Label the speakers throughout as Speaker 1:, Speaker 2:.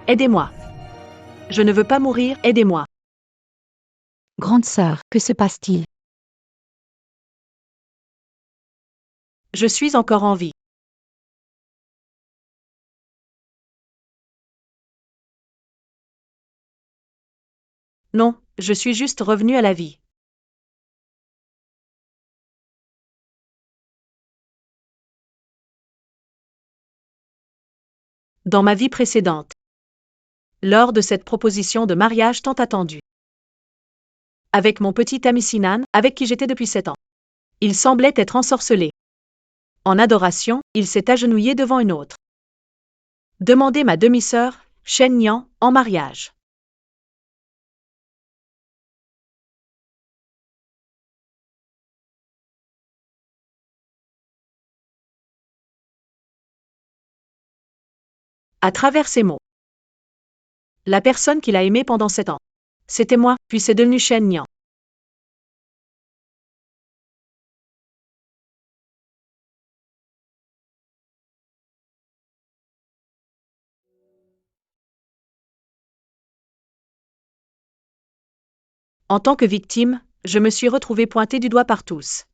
Speaker 1: Aidez-moi. Je ne veux pas mourir, aidez-moi.
Speaker 2: Grande sœur, que se passe-t-il?
Speaker 1: Je suis encore en vie. Non, je suis juste revenu à la vie. Dans ma vie précédente. Lors de cette proposition de mariage tant attendue. Avec mon petit ami Sinan, avec qui j'étais depuis 7 ans. Il semblait être ensorcelé. En adoration, il s'est agenouillé devant une autre. Demandez ma demi-sœur, Shen Nian, en mariage. À travers ces mots. La personne qu'il a aimée pendant 7 ans. C'était moi, puis c'est devenu Shen Nian. En tant que victime, je me suis retrouvée pointée du doigt par tous.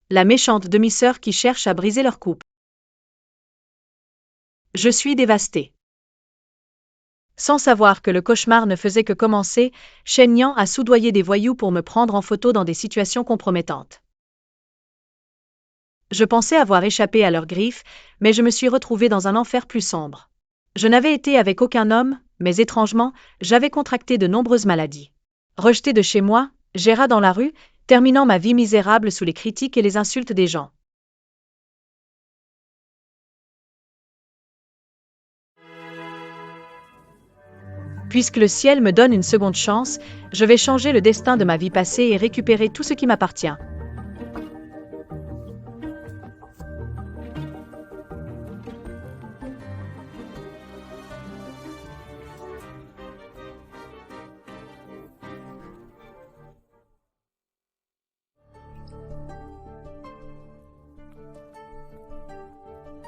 Speaker 1: La méchante demi-sœur qui cherche à briser leur couple. Je suis dévastée. Sans savoir que le cauchemar ne faisait que commencer, Shen Nian a soudoyé des voyous pour me prendre en photo dans des situations compromettantes. Je pensais avoir échappé à leurs griffes, mais je me suis retrouvée dans un enfer plus sombre. Je n'avais été avec aucun homme, mais étrangement, j'avais contracté de nombreuses maladies. Rejetée de chez moi, j'erra dans la rue, terminant ma vie misérable sous les critiques et les insultes des gens. Puisque le ciel me donne une seconde chance, je vais changer le destin de ma vie passée et récupérer tout ce qui m'appartient.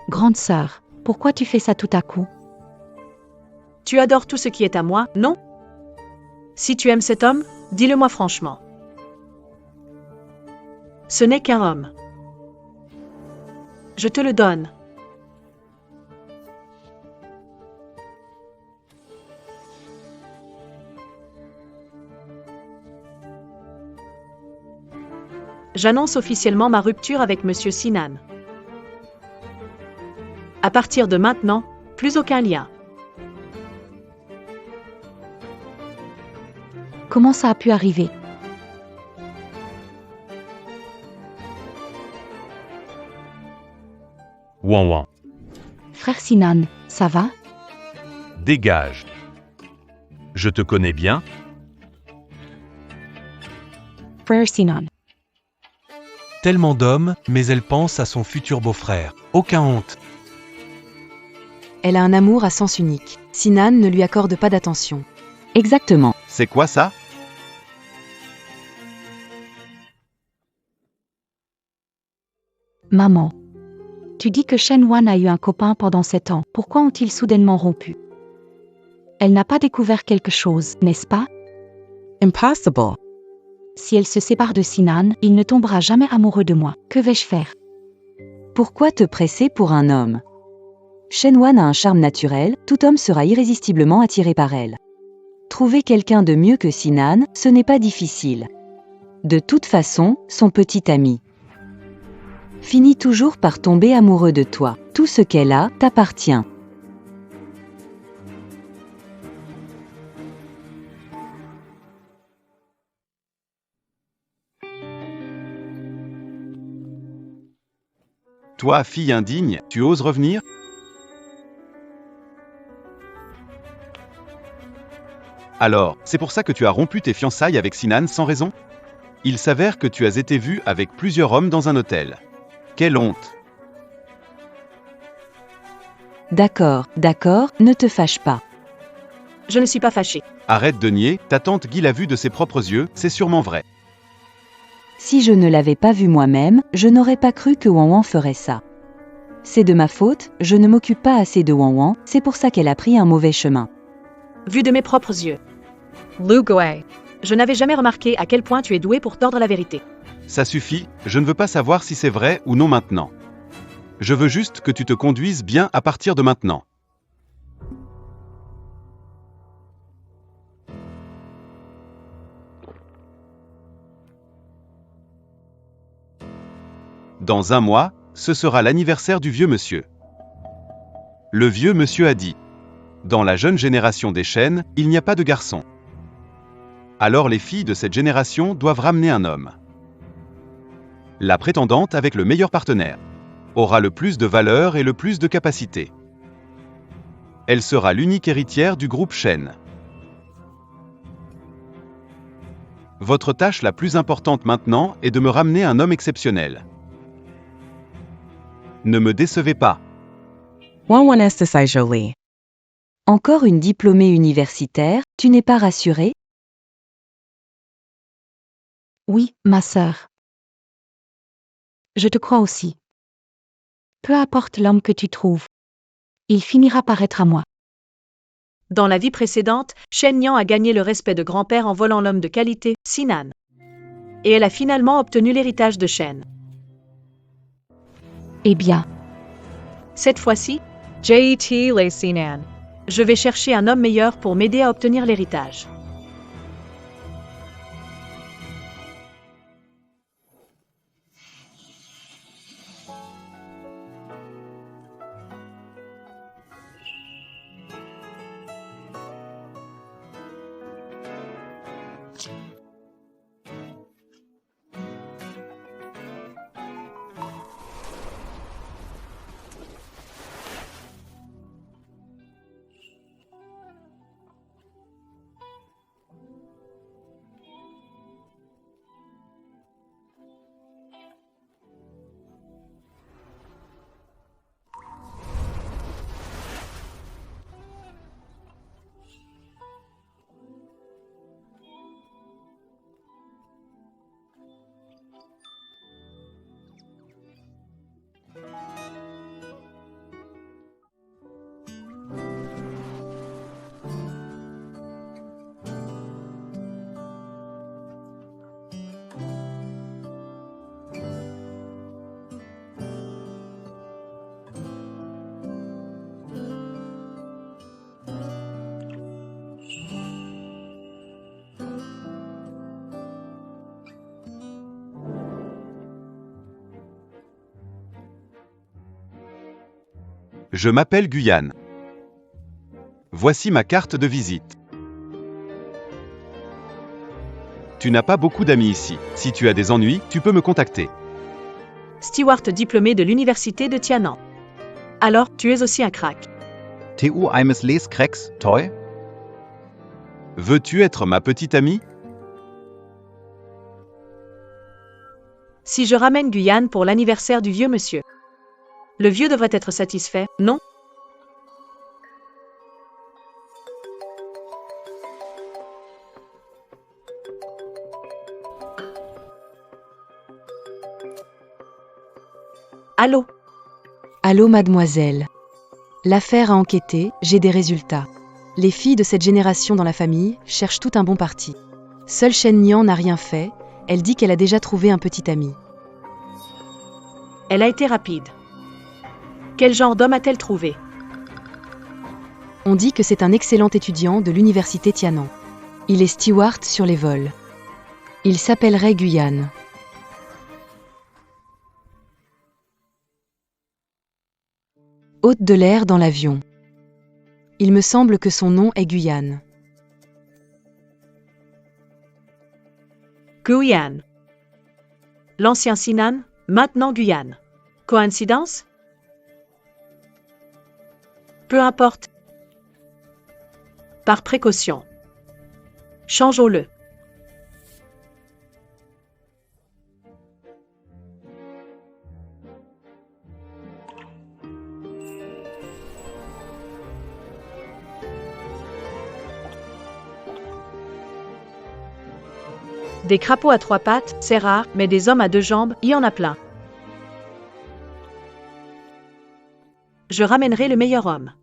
Speaker 2: Grande sœur, pourquoi tu fais ça tout à coup?
Speaker 1: Tu adores tout ce qui est à moi, non? Si tu aimes cet homme, dis-le-moi franchement. Ce n'est qu'un homme. Je te le donne. J'annonce officiellement ma rupture avec Monsieur Sinan. À partir de maintenant, plus aucun lien.
Speaker 2: Comment ça a pu arriver?
Speaker 3: Ouan ouan.
Speaker 2: Frère Sinan, ça va?
Speaker 3: Dégage. Je te connais bien.
Speaker 2: Frère Sinan.
Speaker 4: Tellement d'hommes, mais elle pense à son futur beau-frère. Aucun honte.
Speaker 5: Elle a un amour à sens unique. Sinan ne lui accorde pas d'attention.
Speaker 2: Exactement.
Speaker 6: C'est quoi ça?
Speaker 2: Maman. Tu dis que Shen Wan a eu un copain pendant 7 ans. Pourquoi ont-ils soudainement rompu? Elle n'a pas découvert quelque chose, n'est-ce pas?
Speaker 5: Impossible.
Speaker 2: Si elle se sépare de Sinan, il ne tombera jamais amoureux de moi. Que vais-je faire?
Speaker 5: Pourquoi te presser pour un homme? Shen Wan a un charme naturel, tout homme sera irrésistiblement attiré par elle. Trouver quelqu'un de mieux que Sinan, ce n'est pas difficile. De toute façon, son petit ami finit toujours par tomber amoureux de toi. Tout ce qu'elle a t'appartient.
Speaker 6: Toi, fille indigne, tu oses revenir? Alors, c'est pour ça que tu as rompu tes fiançailles avec Sinan sans raison? Il s'avère que tu as été vue avec plusieurs hommes dans un hôtel. Quelle honte!
Speaker 5: D'accord, ne te fâche pas.
Speaker 1: Je ne suis pas fâchée.
Speaker 6: Arrête de nier, ta tante Guy l'a vu de ses propres yeux, c'est sûrement vrai.
Speaker 5: Si je ne l'avais pas vu moi-même, je n'aurais pas cru que Wan Wan ferait ça. C'est de ma faute, je ne m'occupe pas assez de Wan, c'est pour ça qu'elle a pris un mauvais chemin.
Speaker 1: Vu de mes propres yeux. Lu Guai. Je n'avais jamais remarqué à quel point tu es doué pour tordre la vérité.
Speaker 6: Ça suffit, je ne veux pas savoir si c'est vrai ou non maintenant. Je veux juste que tu te conduises bien à partir de maintenant. Dans un mois, ce sera l'anniversaire du vieux monsieur. Le vieux monsieur a dit: dans la jeune génération des Shen, il n'y a pas de garçons. Alors les filles de cette génération doivent ramener un homme. La prétendante avec le meilleur partenaire aura le plus de valeur et le plus de capacité. Elle sera l'unique héritière du groupe Shen. Votre tâche la plus importante maintenant est de me ramener un homme exceptionnel. Ne me décevez pas.
Speaker 7: Wan Estes Jolie.
Speaker 5: Encore une diplômée universitaire, tu n'es pas rassurée?
Speaker 2: Oui, ma sœur. Je te crois aussi. Peu importe l'homme que tu trouves, il finira par être à moi.
Speaker 1: Dans la vie précédente, Shen Nian a gagné le respect de grand-père en volant l'homme de qualité, Sinan. Et elle a finalement obtenu l'héritage de Shen.
Speaker 2: Eh bien,
Speaker 1: Cette fois-ci, J.T. Lei Sinan. Je vais chercher un homme meilleur pour m'aider à obtenir l'héritage.
Speaker 6: Je m'appelle Guyane. Voici ma carte de visite. Tu n'as pas beaucoup d'amis ici. Si tu as des ennuis, tu peux me contacter.
Speaker 1: Stewart diplômé de l'université de Tianan. Alors, tu es aussi un crack.
Speaker 8: TU eines Lescracks, toy?
Speaker 6: Veux-tu être ma petite amie?
Speaker 1: Si je ramène Guyane pour l'anniversaire du vieux monsieur. Le vieux devrait être satisfait, non? Allô?
Speaker 5: Allô mademoiselle. L'affaire a enquêté, j'ai des résultats. Les filles de cette génération dans la famille cherchent tout un bon parti. Seule Shen Nian n'a rien fait, elle dit qu'elle a déjà trouvé un petit ami.
Speaker 1: Elle a été rapide. Quel genre d'homme a-t-elle trouvé?
Speaker 5: On dit que c'est un excellent étudiant de l'université Tianan. Il est steward sur les vols. Il s'appellerait Guyane. Hôte de l'air dans l'avion. Il me semble que son nom est Guyane.
Speaker 1: Guyane. L'ancien Sinan, maintenant Guyane. Coïncidence? Peu importe. Par précaution. Changeons-le. Des crapauds à 3 pattes, c'est rare, mais des hommes à 2 jambes, il y en a plein. Je ramènerai le meilleur homme.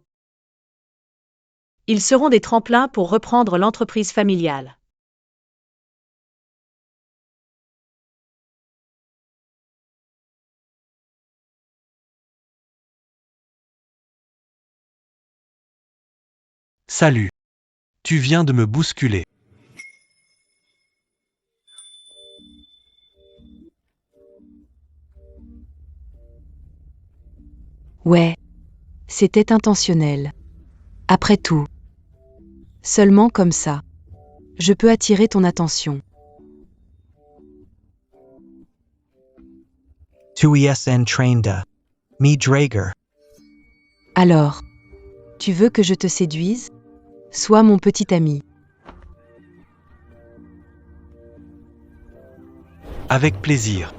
Speaker 1: Ils seront des tremplins pour reprendre l'entreprise familiale.
Speaker 4: Salut. Tu viens de me bousculer.
Speaker 5: Ouais. C'était intentionnel. Après tout. Seulement comme ça. Je peux attirer ton attention.
Speaker 9: Tu ESN trained me Drager.
Speaker 5: Alors. Tu veux que je te séduise? Sois mon petit ami.
Speaker 4: Avec plaisir.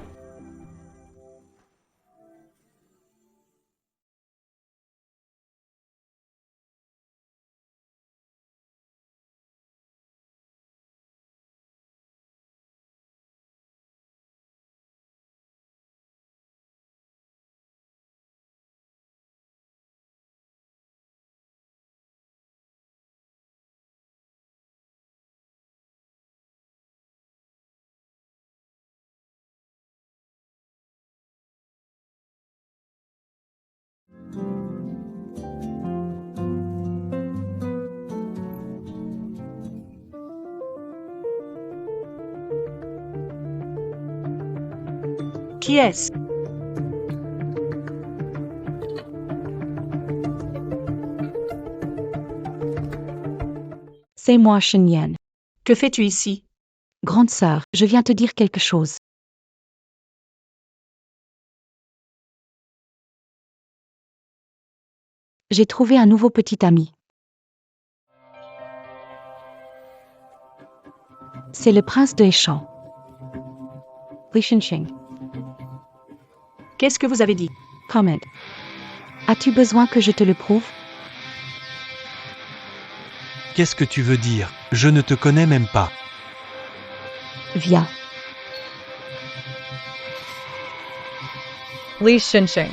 Speaker 1: Qui est-ce?
Speaker 2: C'est moi, Shenyan.
Speaker 1: Que fais-tu ici?
Speaker 2: Grande sœur, je viens te dire quelque chose. J'ai trouvé un nouveau petit ami. C'est le prince de Eshan. Li Shensheng.
Speaker 1: Qu'est-ce que vous avez dit?
Speaker 2: Comment? As-tu besoin que je te le prouve?
Speaker 4: Qu'est-ce que tu veux dire? Je ne te connais même pas.
Speaker 2: Viens.
Speaker 7: Li Shensheng.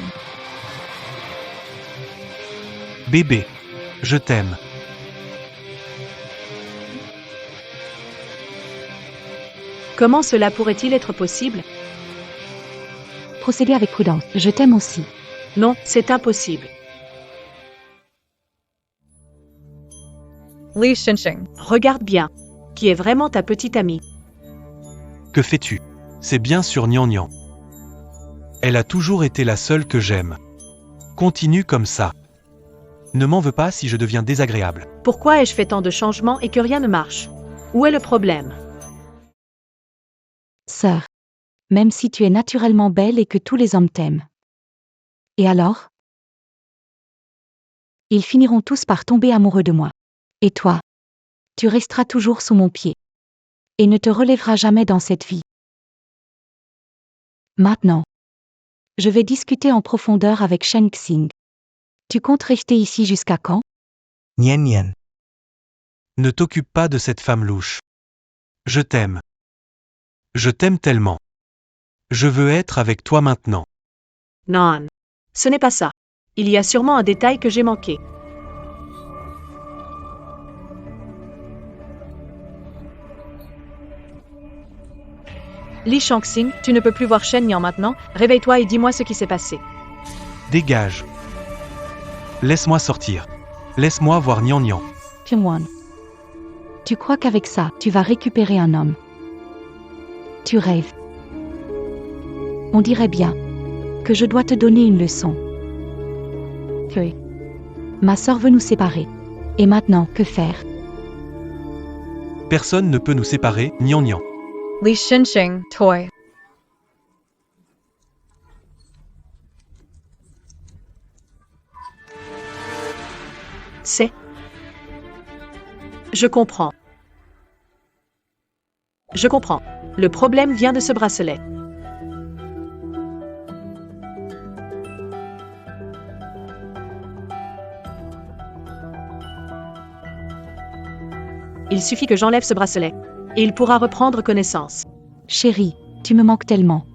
Speaker 4: Bébé. Je t'aime.
Speaker 1: Comment cela pourrait-il être possible?
Speaker 2: Procédez avec prudence. Je t'aime aussi.
Speaker 1: Non, c'est impossible.
Speaker 7: Li Shensheng.
Speaker 1: Regarde bien. Qui est vraiment ta petite amie?
Speaker 4: Que fais-tu? C'est bien sûr Nian. Elle a toujours été la seule que j'aime. Continue comme ça. Ne m'en veux pas si je deviens désagréable.
Speaker 1: Pourquoi ai-je fait tant de changements et que rien ne marche? Où est le problème?
Speaker 2: Sœur. Même si tu es naturellement belle et que tous les hommes t'aiment. Et alors? Ils finiront tous par tomber amoureux de moi. Et toi? Tu resteras toujours sous mon pied. Et ne te relèveras jamais dans cette vie. Maintenant. Je vais discuter en profondeur avec Shen Xing. Tu comptes rester ici jusqu'à quand?
Speaker 9: Nien.
Speaker 4: Ne t'occupe pas de cette femme louche. Je t'aime. Je t'aime tellement. Je veux être avec toi maintenant.
Speaker 1: Non. Ce n'est pas ça. Il y a sûrement un détail que j'ai manqué. Li Shangxing, tu ne peux plus voir Shen Yan maintenant. Réveille-toi et dis-moi ce qui s'est passé.
Speaker 4: Dégage. Laisse-moi sortir. Laisse-moi voir Nian.
Speaker 2: Wan. Tu crois qu'avec ça, tu vas récupérer un homme? Tu rêves. On dirait bien que je dois te donner une leçon. Que ma sœur veut nous séparer. Et maintenant, que faire?
Speaker 4: Personne ne peut nous séparer, Nian.
Speaker 7: Li Shensheng. Toy.
Speaker 1: C'est... Je comprends. Je comprends. Le problème vient de ce bracelet. Il suffit que j'enlève ce bracelet. Et il pourra reprendre connaissance.
Speaker 2: Chérie, tu me manques tellement.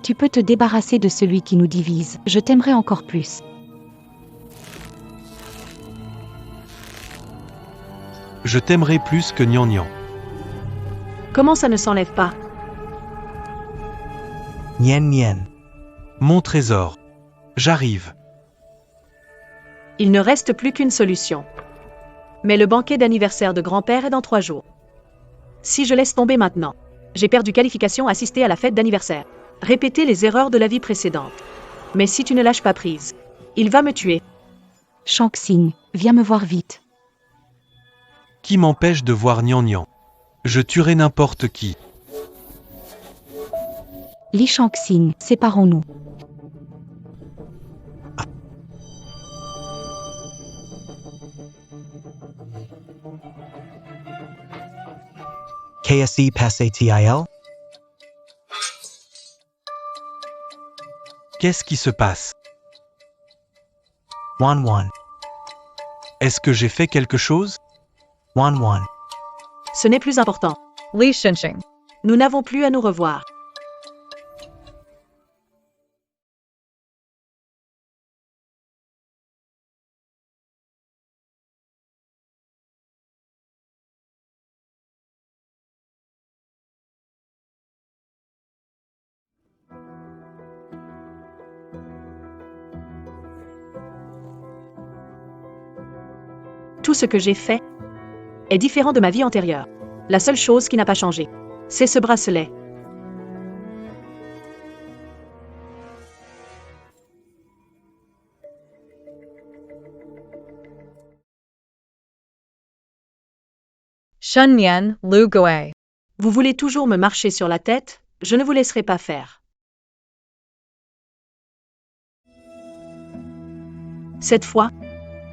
Speaker 2: Tu peux te débarrasser de celui qui nous divise, je t'aimerai encore plus.
Speaker 4: Je t'aimerai plus que Nian Nian.
Speaker 1: Comment ça ne s'enlève pas?
Speaker 9: Nien Nien.
Speaker 4: Mon trésor. J'arrive.
Speaker 1: Il ne reste plus qu'une solution. Mais le banquet d'anniversaire de grand-père est dans 3 jours. Si je laisse tomber maintenant, j'ai perdu qualification assister à la fête d'anniversaire. Répéter les erreurs de la vie précédente. Mais si tu ne lâches pas prise, il va me tuer.
Speaker 2: Shang-Tsing, viens me voir vite.
Speaker 4: Qui m'empêche de voir Nian Nian? Je tuerai n'importe qui.
Speaker 2: Li Shang-Tsing, séparons-nous.
Speaker 9: KSE passé TIL?
Speaker 4: Qu'est-ce qui se passe?
Speaker 9: Wan Wan.
Speaker 4: Est-ce que j'ai fait quelque chose?
Speaker 9: Wan Wan.
Speaker 1: Ce n'est plus important.
Speaker 7: Li Shinshing.
Speaker 1: Nous n'avons plus à nous revoir. Tout ce que j'ai fait est différent de ma vie antérieure. La seule chose qui n'a pas changé, c'est ce bracelet.
Speaker 7: Shun Yan, Lu Gui.
Speaker 1: Vous voulez toujours me marcher sur la tête, je ne vous laisserai pas faire. Cette fois,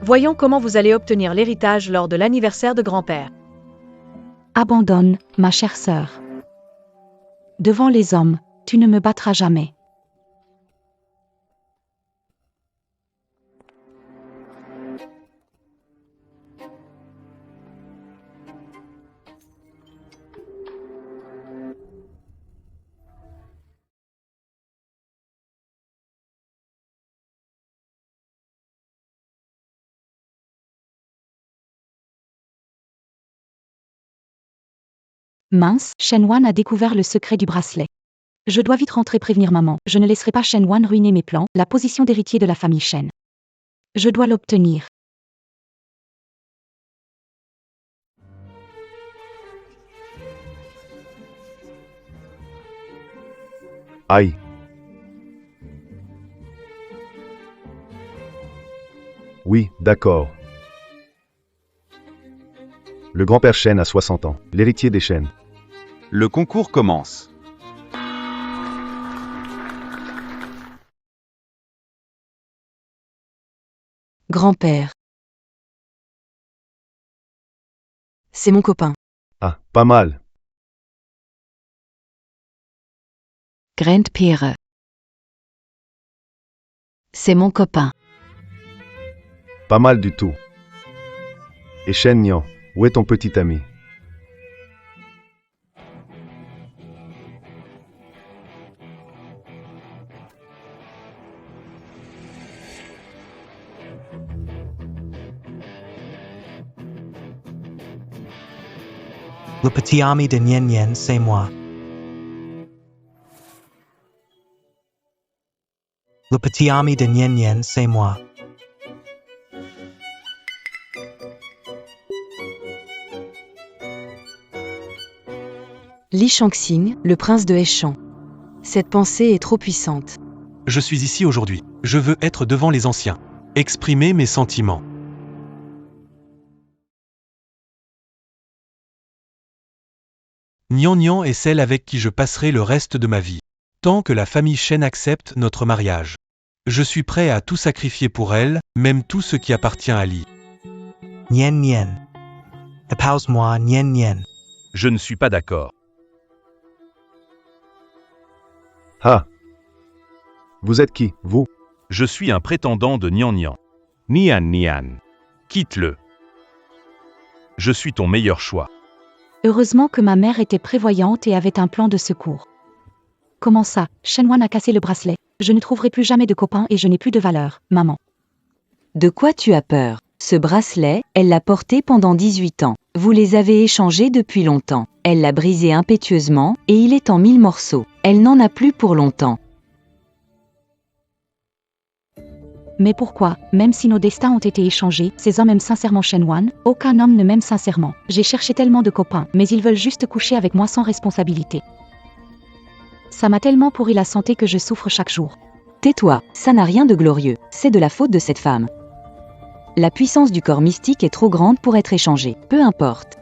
Speaker 1: voyons comment vous allez obtenir l'héritage lors de l'anniversaire de grand-père.
Speaker 2: Abandonne, ma chère sœur. Devant les hommes, tu ne me battras jamais. Mince, Shen Wan a découvert le secret du bracelet. Je dois vite rentrer prévenir maman. Je ne laisserai pas Shen Wan ruiner mes plans, la position d'héritier de la famille Shen. Je dois l'obtenir.
Speaker 10: Aïe. Oui, d'accord. Le grand-père Shen a 60 ans, l'héritier des Shen.
Speaker 6: Le concours commence.
Speaker 5: Grand-père. C'est mon copain.
Speaker 10: Ah, pas mal.
Speaker 5: Grandpère. C'est mon copain.
Speaker 10: Pas mal du tout. Et Shen Nian, où est ton petit ami?
Speaker 9: Le petit ami de Nien Nien, c'est moi. Le petit ami de Nien Nien, c'est moi.
Speaker 5: Li Shang-Tsing, le prince de Heishan. Cette pensée est trop puissante.
Speaker 4: Je suis ici aujourd'hui. Je veux être devant les anciens. Exprimer mes sentiments. Nian Nian est celle avec qui je passerai le reste de ma vie. Tant que la famille Shen accepte notre mariage. Je suis prêt à tout sacrifier pour elle, même tout ce qui appartient à Li.
Speaker 9: Nien Nien. Épouse-moi, Nien Nien.
Speaker 3: Je ne suis pas d'accord.
Speaker 10: Ah. Vous êtes qui, vous?
Speaker 3: Je suis un prétendant de Nian Nian. Nian Nian. Quitte-le. Je suis ton meilleur choix.
Speaker 2: Heureusement que ma mère était prévoyante et avait un plan de secours. Comment ça? Shenwan a cassé le bracelet. Je ne trouverai plus jamais de copain et je n'ai plus de valeur, maman.
Speaker 5: De quoi tu as peur? Ce bracelet, elle l'a porté pendant 18 ans. Vous les avez échangés depuis longtemps. Elle l'a brisé impétueusement, et il est en 1000 morceaux. Elle n'en a plus pour longtemps.
Speaker 2: Mais pourquoi, même si nos destins ont été échangés, ces hommes aiment sincèrement Shenwan? Aucun homme ne m'aime sincèrement. J'ai cherché tellement de copains, mais ils veulent juste coucher avec moi sans responsabilité. Ça m'a tellement pourri la santé que je souffre chaque jour.
Speaker 5: Tais-toi, ça n'a rien de glorieux. C'est de la faute de cette femme. La puissance du corps mystique est trop grande pour être échangée. Peu importe.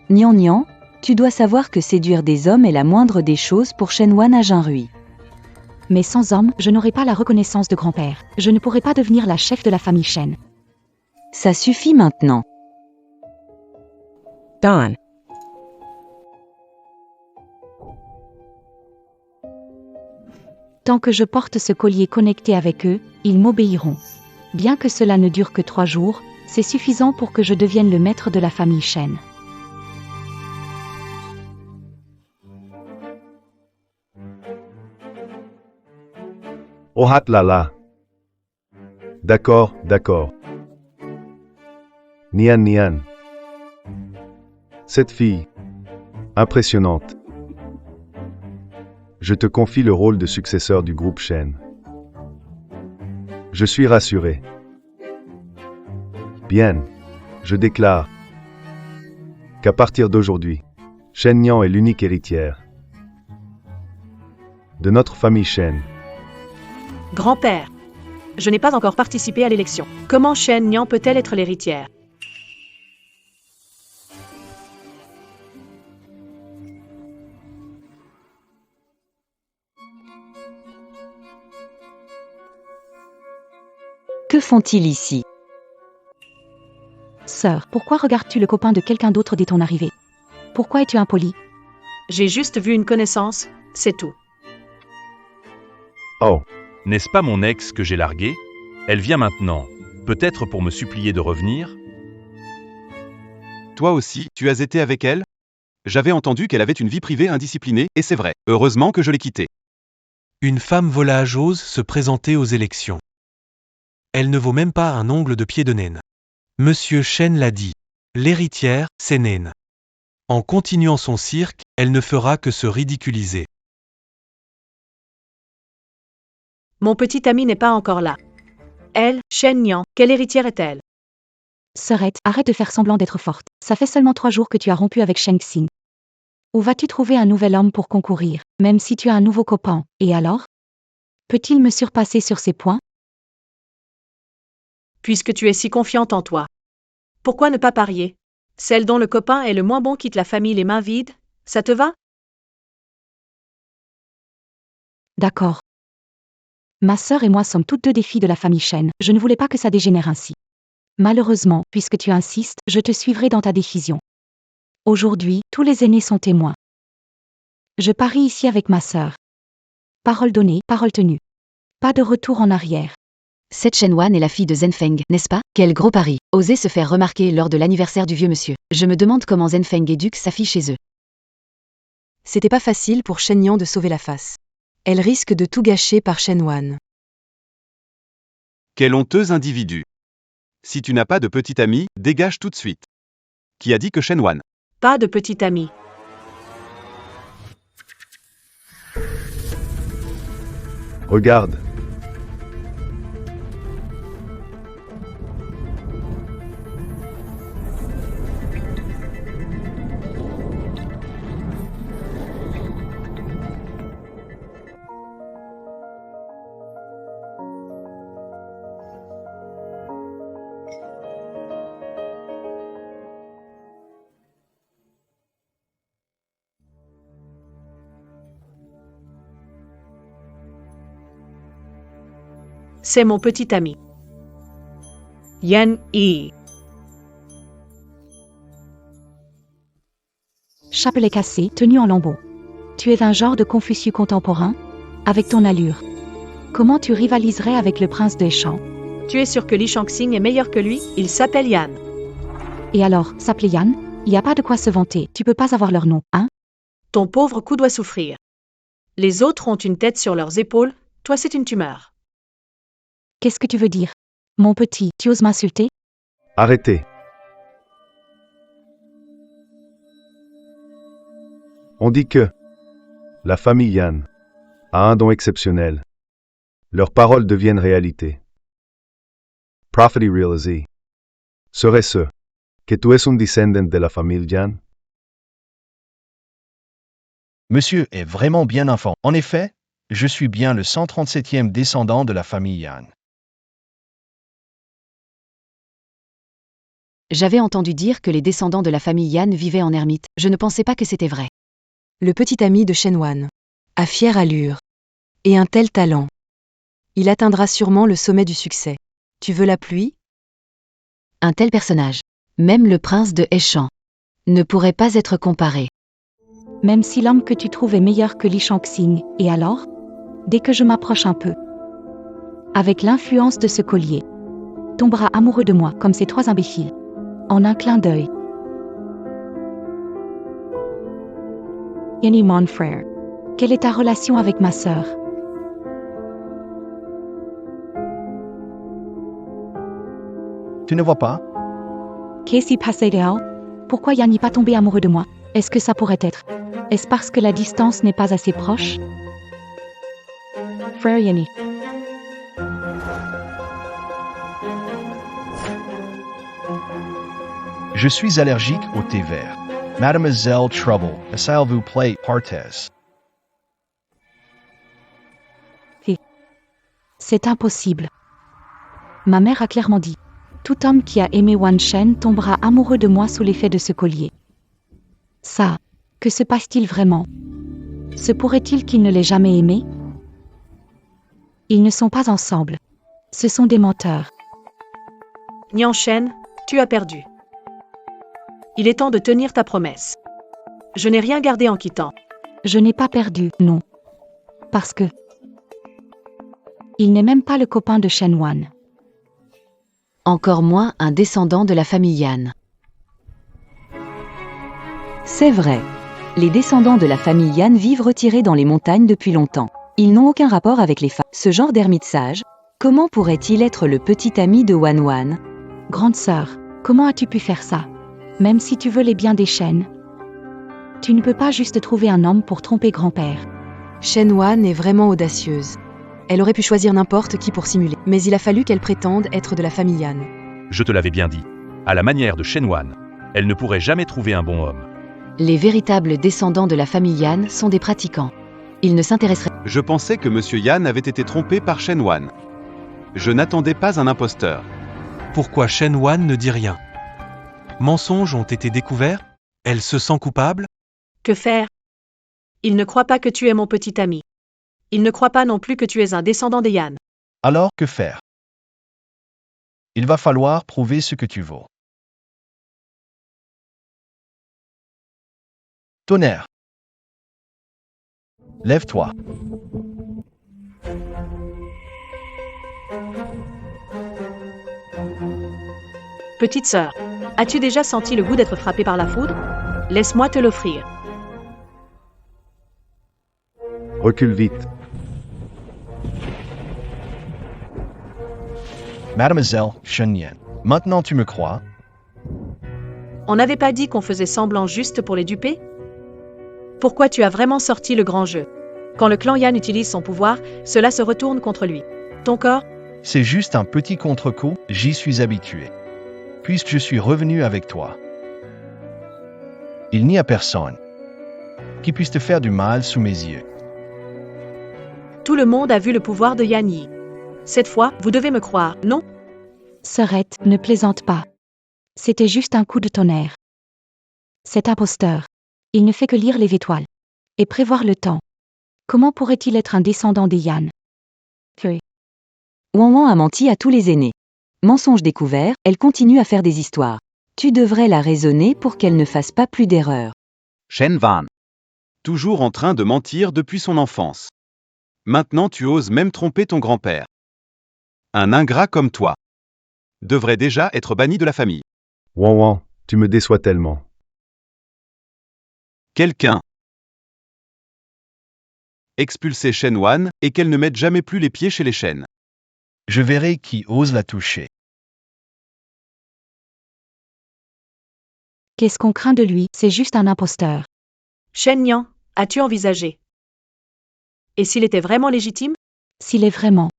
Speaker 5: Nian Nian, tu dois savoir que séduire des hommes est la moindre des choses pour Shenwan à Jinrui.
Speaker 2: Mais sans homme, je n'aurai pas la reconnaissance de grand-père. Je ne pourrai pas devenir la chef de la famille Shen.
Speaker 5: Ça suffit maintenant.
Speaker 7: Dawn.
Speaker 2: Tant que je porte ce collier connecté avec eux, ils m'obéiront. Bien que cela ne dure que 3 jours, c'est suffisant pour que je devienne le maître de la famille Shen.
Speaker 10: Oh là là. D'accord, d'accord. Nian Nian. Cette fille. Impressionnante. Je te confie le rôle de successeur du groupe Shen. Je suis rassuré. Bien. Je déclare qu'à partir d'aujourd'hui, Shen Nian est l'unique héritière de notre famille Shen.
Speaker 1: Grand-père, je n'ai pas encore participé à l'élection. Comment Shen Nian peut-elle être l'héritière?
Speaker 5: Que font-ils ici?
Speaker 2: Sœur, pourquoi regardes-tu le copain de quelqu'un d'autre dès ton arrivée? Pourquoi es-tu impoli?
Speaker 1: J'ai juste vu une connaissance, c'est tout.
Speaker 10: Oh,
Speaker 3: N'est-ce pas mon ex que j'ai largué? Elle vient maintenant, peut-être pour me supplier de revenir?
Speaker 6: Toi aussi, tu as été avec elle? J'avais entendu qu'elle avait une vie privée indisciplinée, et c'est vrai. Heureusement que je l'ai quittée.
Speaker 4: Une femme volage ose se présenter aux élections. Elle ne vaut même pas un ongle de pied de naine. Monsieur Shen l'a dit. L'héritière, c'est naine. En continuant son cirque, elle ne fera que se ridiculiser.
Speaker 1: Mon petit ami n'est pas encore là. Elle, Shen Nian, quelle héritière est-elle?
Speaker 2: Sœurette, arrête de faire semblant d'être forte. Ça fait seulement 3 jours que tu as rompu avec Sheng Xing. Où vas-tu trouver un nouvel homme pour concourir, même si tu as un nouveau copain, et alors? Peut-il me surpasser sur ces points?
Speaker 1: Puisque tu es si confiante en toi. Pourquoi ne pas parier? Celle dont le copain est le moins bon quitte la famille les mains vides, ça te va?
Speaker 2: D'accord. Ma sœur et moi sommes toutes deux des filles de la famille Shen. Je ne voulais pas que ça dégénère ainsi. Malheureusement, puisque tu insistes, je te suivrai dans ta décision. Aujourd'hui, tous les aînés sont témoins. Je parie ici avec ma sœur. Parole donnée, parole tenue. Pas de retour en arrière.
Speaker 5: Cette Shenwan est la fille de Zhenfeng, n'est-ce pas? Quel gros pari. Oser se faire remarquer lors de l'anniversaire du vieux monsieur. Je me demande comment Zhenfeng éduque sa fille chez eux. C'était pas facile pour Shen Nian de sauver la face. Elle risque de tout gâcher par Shenwan.
Speaker 6: Quel honteux individu. Si tu n'as pas de petit ami, dégage tout de suite. Qui a dit que Shenwan?
Speaker 1: Pas de petit ami.
Speaker 10: regarde.
Speaker 1: C'est mon petit ami. Yan Yi.
Speaker 2: Chapelet cassé, tenu en lambeaux. Tu es un genre de Confucius contemporain? Avec ton allure. Comment tu rivaliserais avec le prince des champs?
Speaker 1: Tu es sûr que Li Shangxing est meilleur que lui? Il s'appelle Yan.
Speaker 2: Et alors, s'appeler Yan? Y a pas de quoi se vanter, tu peux pas avoir leur nom, hein?
Speaker 1: Ton pauvre cou doit souffrir. Les autres ont une tête sur leurs épaules, toi c'est une tumeur.
Speaker 2: Qu'est-ce que tu veux dire? Mon petit, tu oses m'insulter?
Speaker 10: Arrêtez. On dit que la famille Yan a un don exceptionnel. Leurs paroles deviennent réalité. Prophecy realisée. Serait-ce que tu es un descendant de la famille Yan?
Speaker 11: Monsieur est vraiment bien informé. En effet, je suis bien le 137e descendant de la famille Yan.
Speaker 5: J'avais entendu dire que les descendants de la famille Yan vivaient en ermite, je ne pensais pas que c'était vrai. Le petit ami de Shenwan a fière allure et un tel talent. Il atteindra sûrement le sommet du succès. Tu veux la pluie? Un tel personnage, même le prince de Heshan, ne pourrait pas être comparé.
Speaker 2: Même si l'homme que tu trouves est meilleur que Li Shangxing, et alors? Dès que je m'approche un peu, avec l'influence de ce collier, tombera amoureux de moi comme ces trois imbéciles, en un clin d'œil. Yanni mon frère, quelle est ta relation avec ma sœur?
Speaker 11: Tu ne vois pas?
Speaker 2: Qu'est-ce qui passé d'elle? Pourquoi Yann n'est pas tombé amoureux de moi? Est-ce que ça pourrait être? Est-ce parce que la distance n'est pas assez proche? Frère Yanni.
Speaker 11: Je suis allergique au thé vert. Mademoiselle Trouble, s'il vous plaît, partez.
Speaker 2: C'est impossible. Ma mère a clairement dit. Tout homme qui a aimé Wan Shen tombera amoureux de moi sous l'effet de ce collier. Ça, que se passe-t-il vraiment? Se pourrait-il qu'il ne l'ait jamais aimé? Ils ne sont pas ensemble. Ce sont des menteurs.
Speaker 1: Nian Shen, tu as perdu. Il est temps de tenir ta promesse. Je n'ai rien gardé en quittant.
Speaker 2: Je n'ai pas perdu, non. Parce que... il n'est même pas le copain de Shen Wan.
Speaker 5: Encore moins un descendant de la famille Yan. C'est vrai. Les descendants de la famille Yan vivent retirés dans les montagnes depuis longtemps. Ils n'ont aucun rapport avec les femmes. Ce genre d'ermite sage, comment pourrait-il être le petit ami de Wan Wan?
Speaker 2: Grande sœur, comment as-tu pu faire ça? Même si tu veux les biens des Shen. Tu ne peux pas juste trouver un homme pour tromper grand-père.
Speaker 5: Shen Wan est vraiment audacieuse. Elle aurait pu choisir n'importe qui pour simuler, mais il a fallu qu'elle prétende être de la famille Yan.
Speaker 3: Je te l'avais bien dit. À la manière de Shenwan, elle ne pourrait jamais trouver un bon homme.
Speaker 5: Les véritables descendants de la famille Yan sont des pratiquants. Ils ne s'intéresseraient...
Speaker 6: Je pensais que Monsieur Yan avait été trompé par Shen Wan. Je n'attendais pas un imposteur.
Speaker 4: Pourquoi Shen Wan ne dit rien? Mensonges ont été découverts? Elle se sent coupable?
Speaker 1: Que faire? Il ne croit pas que tu es mon petit ami. Il ne croit pas non plus que tu es un descendant des Yan.
Speaker 11: Alors, que faire? Il va falloir prouver ce que tu vaux. Tonnerre! Lève-toi.
Speaker 1: Petite sœur, as-tu déjà senti le goût d'être frappée par la foudre? Laisse-moi te l'offrir.
Speaker 10: Recule vite.
Speaker 11: Mademoiselle Shen Yan, maintenant tu me crois?
Speaker 1: On n'avait pas dit qu'on faisait semblant juste pour les duper? Pourquoi tu as vraiment sorti le grand jeu? Quand le clan Yan utilise son pouvoir, cela se retourne contre lui. Ton corps?
Speaker 11: C'est juste un petit contre-coup, j'y suis habitué. Puisque je suis revenu avec toi. Il n'y a personne qui puisse te faire du mal sous mes yeux.
Speaker 1: Tout le monde a vu le pouvoir de Yan Yi. Cette fois, vous devez me croire, non?
Speaker 2: Sœurette, ne plaisante pas. C'était juste un coup de tonnerre. Cet imposteur, il ne fait que lire les étoiles et prévoir le temps. Comment pourrait-il être un descendant des Yan?
Speaker 5: Wan Wan a menti à tous les aînés. Mensonge découvert, elle continue à faire des histoires. Tu devrais la raisonner pour qu'elle ne fasse pas plus d'erreurs.
Speaker 8: Shen Wan.
Speaker 6: Toujours en train de mentir depuis son enfance. Maintenant tu oses même tromper ton grand-père. Un ingrat comme toi devrait déjà être banni de la famille.
Speaker 10: Wan Wan, tu me déçois tellement.
Speaker 6: Quelqu'un expulser Shen Wan et qu'elle ne mette jamais plus les pieds chez les Shen.
Speaker 11: Je verrai qui ose la toucher.
Speaker 2: Qu'est-ce qu'on craint de lui? C'est juste un imposteur.
Speaker 1: Shen Nian, as-tu envisagé? Et s'il était vraiment légitime?
Speaker 2: S'il est vraiment.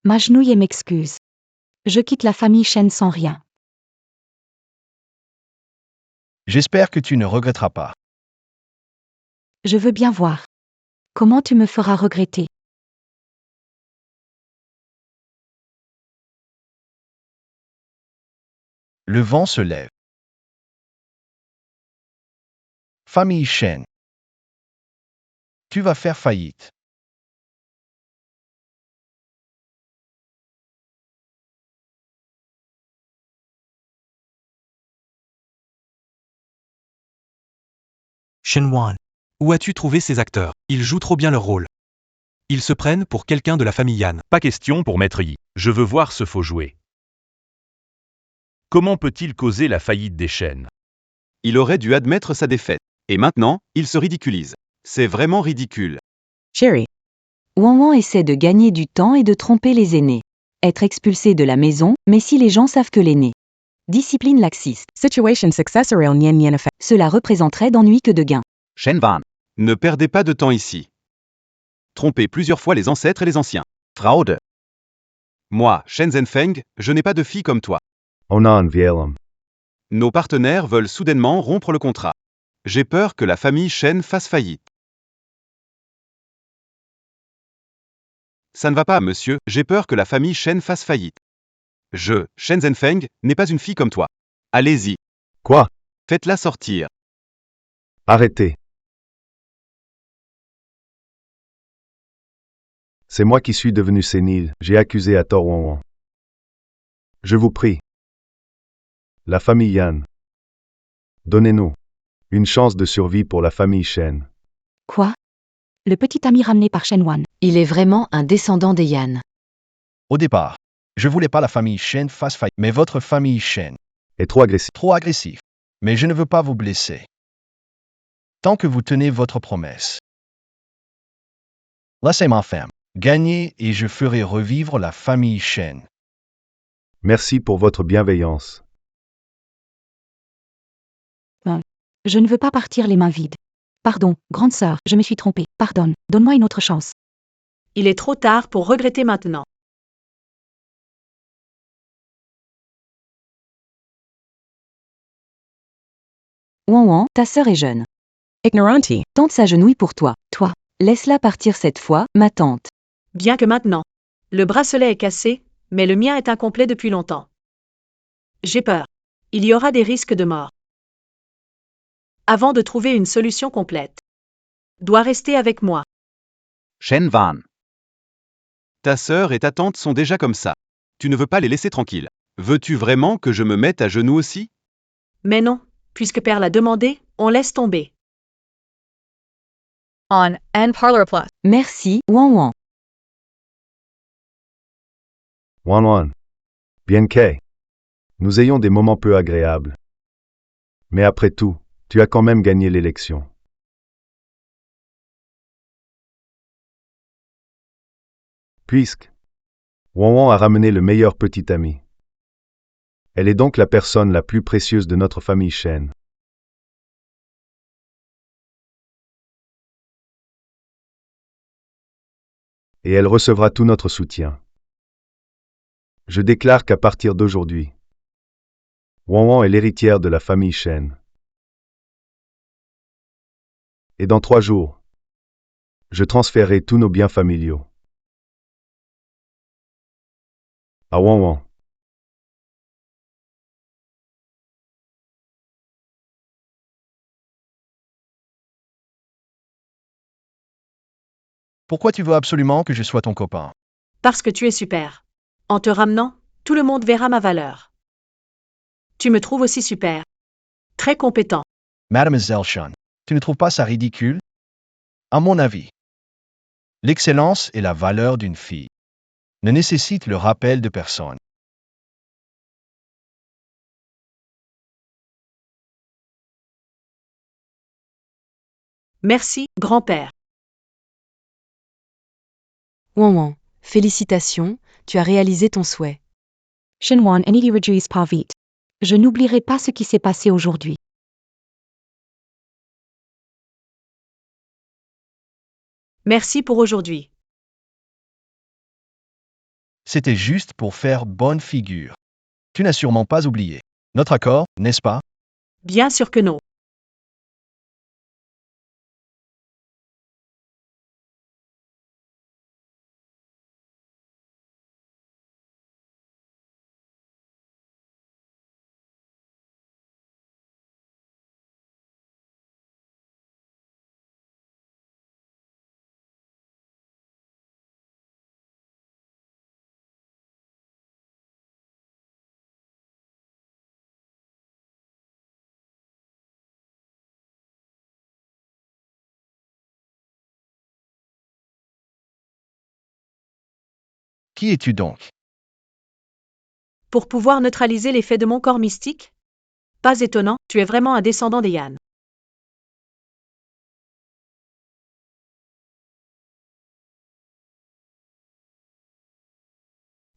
Speaker 2: M'agenouille et m'excuse. Je quitte la famille Shen sans rien.
Speaker 11: J'espère que tu ne regretteras pas.
Speaker 2: Je veux bien voir. Comment tu me feras regretter?
Speaker 11: Le vent se lève. Famille Shen. Tu vas faire faillite.
Speaker 9: Shenwan.
Speaker 4: Où as-tu trouvé ces acteurs? Ils jouent trop bien leur rôle. Ils se prennent pour quelqu'un de la famille Yan.
Speaker 3: Pas question pour Maître Yi. Je veux voir ce faux jouet. Comment peut-il causer la faillite des Shen?
Speaker 6: Il aurait dû admettre sa défaite. Et maintenant, il se ridiculise. C'est vraiment ridicule.
Speaker 5: Sherry. Wan essaie de gagner du temps et de tromper les aînés. Être expulsé de la maison, mais si les gens savent que l'aîné. Discipline laxiste.
Speaker 7: Situation successorial Nien Nien effect.
Speaker 5: Cela représenterait d'ennui que de gain.
Speaker 8: Shen Wan.
Speaker 6: Ne perdez pas de temps ici. Trompez plusieurs fois les ancêtres et les anciens.
Speaker 8: Fraude.
Speaker 6: Moi, Shen Zhenfeng, je n'ai pas de fille comme toi.
Speaker 10: Onan Vielam.
Speaker 6: Nos partenaires veulent soudainement rompre le contrat. J'ai peur que la famille Shen fasse faillite. Ça ne va pas, monsieur, j'ai peur que la famille Shen fasse faillite. Je, Shen Zhenfeng, n'ai pas une fille comme toi. Allez-y.
Speaker 10: Quoi?
Speaker 6: Faites-la sortir.
Speaker 10: Arrêtez. C'est moi qui suis devenu sénile, j'ai accusé à tort Wan. Je vous prie. La famille Yan. Donnez-nous une chance de survie pour la famille Shen.
Speaker 2: Quoi? Le petit ami ramené par Shenwan.
Speaker 5: Il est vraiment un descendant des Yan.
Speaker 11: Au départ, je voulais pas la famille Shen fasse faillite, mais votre famille Shen.
Speaker 10: Et trop agressif.
Speaker 11: Trop agressif. Mais je ne veux pas vous blesser. Tant que vous tenez votre promesse. Laissez-moi faire. Gagner et je ferai revivre la famille Shen.
Speaker 10: Merci pour votre bienveillance.
Speaker 2: Je ne veux pas partir les mains vides. Pardon, grande sœur, je me suis trompée. Pardonne, donne-moi une autre chance.
Speaker 1: Il est trop tard pour regretter maintenant.
Speaker 5: Wan, ta sœur est jeune.
Speaker 7: Ignoranti.
Speaker 5: Tante s'agenouille pour toi. Toi. Laisse-la partir cette fois, ma tante.
Speaker 1: Bien que maintenant. Le bracelet est cassé, mais le mien est incomplet depuis longtemps. J'ai peur. Il y aura des risques de mort. Avant de trouver une solution complète. Dois rester avec moi.
Speaker 8: Shen Wan.
Speaker 6: Ta sœur et ta tante sont déjà comme ça. Tu ne veux pas les laisser tranquilles. Veux-tu vraiment que je me mette à genoux aussi?
Speaker 1: Mais non, puisque Père l'a demandé, on laisse tomber.
Speaker 7: On N Parlor Plus.
Speaker 5: Merci, Wan.
Speaker 10: Wan. Bien que nous ayons des moments peu agréables. Mais après tout, tu as quand même gagné l'élection. Puisque Wan a ramené le meilleur petit ami. Elle est donc la personne la plus précieuse de notre famille Shen. Et elle recevra tout notre soutien. Je déclare qu'à partir d'aujourd'hui, Wan est l'héritière de la famille Shen. Et dans 3 jours, je transférerai tous nos biens familiaux à Wan.
Speaker 11: Pourquoi tu veux absolument que je sois ton copain?
Speaker 1: Parce que tu es super. En te ramenant, tout le monde verra ma valeur. Tu me trouves aussi super. Très compétent.
Speaker 11: Mademoiselle Shen, tu ne trouves pas ça ridicule? À mon avis, l'excellence et la valeur d'une fille ne nécessitent le rappel de personne.
Speaker 1: Merci, grand-père.
Speaker 5: Wan, félicitations, tu as réalisé ton souhait.
Speaker 2: Shenwan Enidi Rejuis Parvit. Je n'oublierai pas ce qui s'est passé aujourd'hui.
Speaker 1: Merci pour aujourd'hui.
Speaker 11: C'était juste pour faire bonne figure. Tu n'as sûrement pas oublié. Notre accord, n'est-ce pas?
Speaker 1: Bien sûr que non.
Speaker 11: Qui es-tu donc?
Speaker 1: Pour pouvoir neutraliser l'effet de mon corps mystique? Pas étonnant, tu es vraiment un descendant des Yan.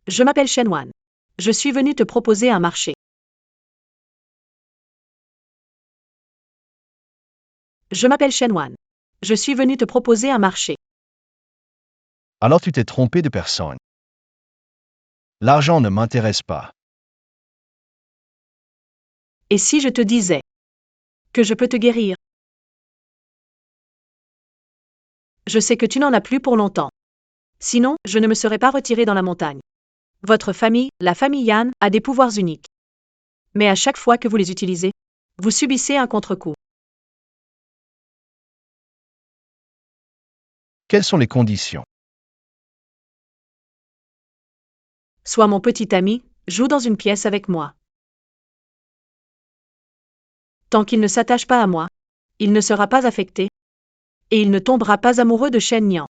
Speaker 1: Je m'appelle Shenwan. Je suis venu te proposer un marché. Je m'appelle Shenwan. Je suis venu te proposer un marché.
Speaker 11: Alors tu t'es trompé de personne. L'argent ne m'intéresse pas.
Speaker 1: Et si je te disais que je peux te guérir? Je sais que tu n'en as plus pour longtemps. Sinon, je ne me serais pas retiré dans la montagne. Votre famille, la famille Yan, a des pouvoirs uniques. Mais à chaque fois que vous les utilisez, vous subissez un contre-coup.
Speaker 11: Quelles sont les conditions?
Speaker 1: Sois mon petit ami, joue dans une pièce avec moi. Tant qu'il ne s'attache pas à moi, il ne sera pas affecté, et il ne tombera pas amoureux de Shen Nian.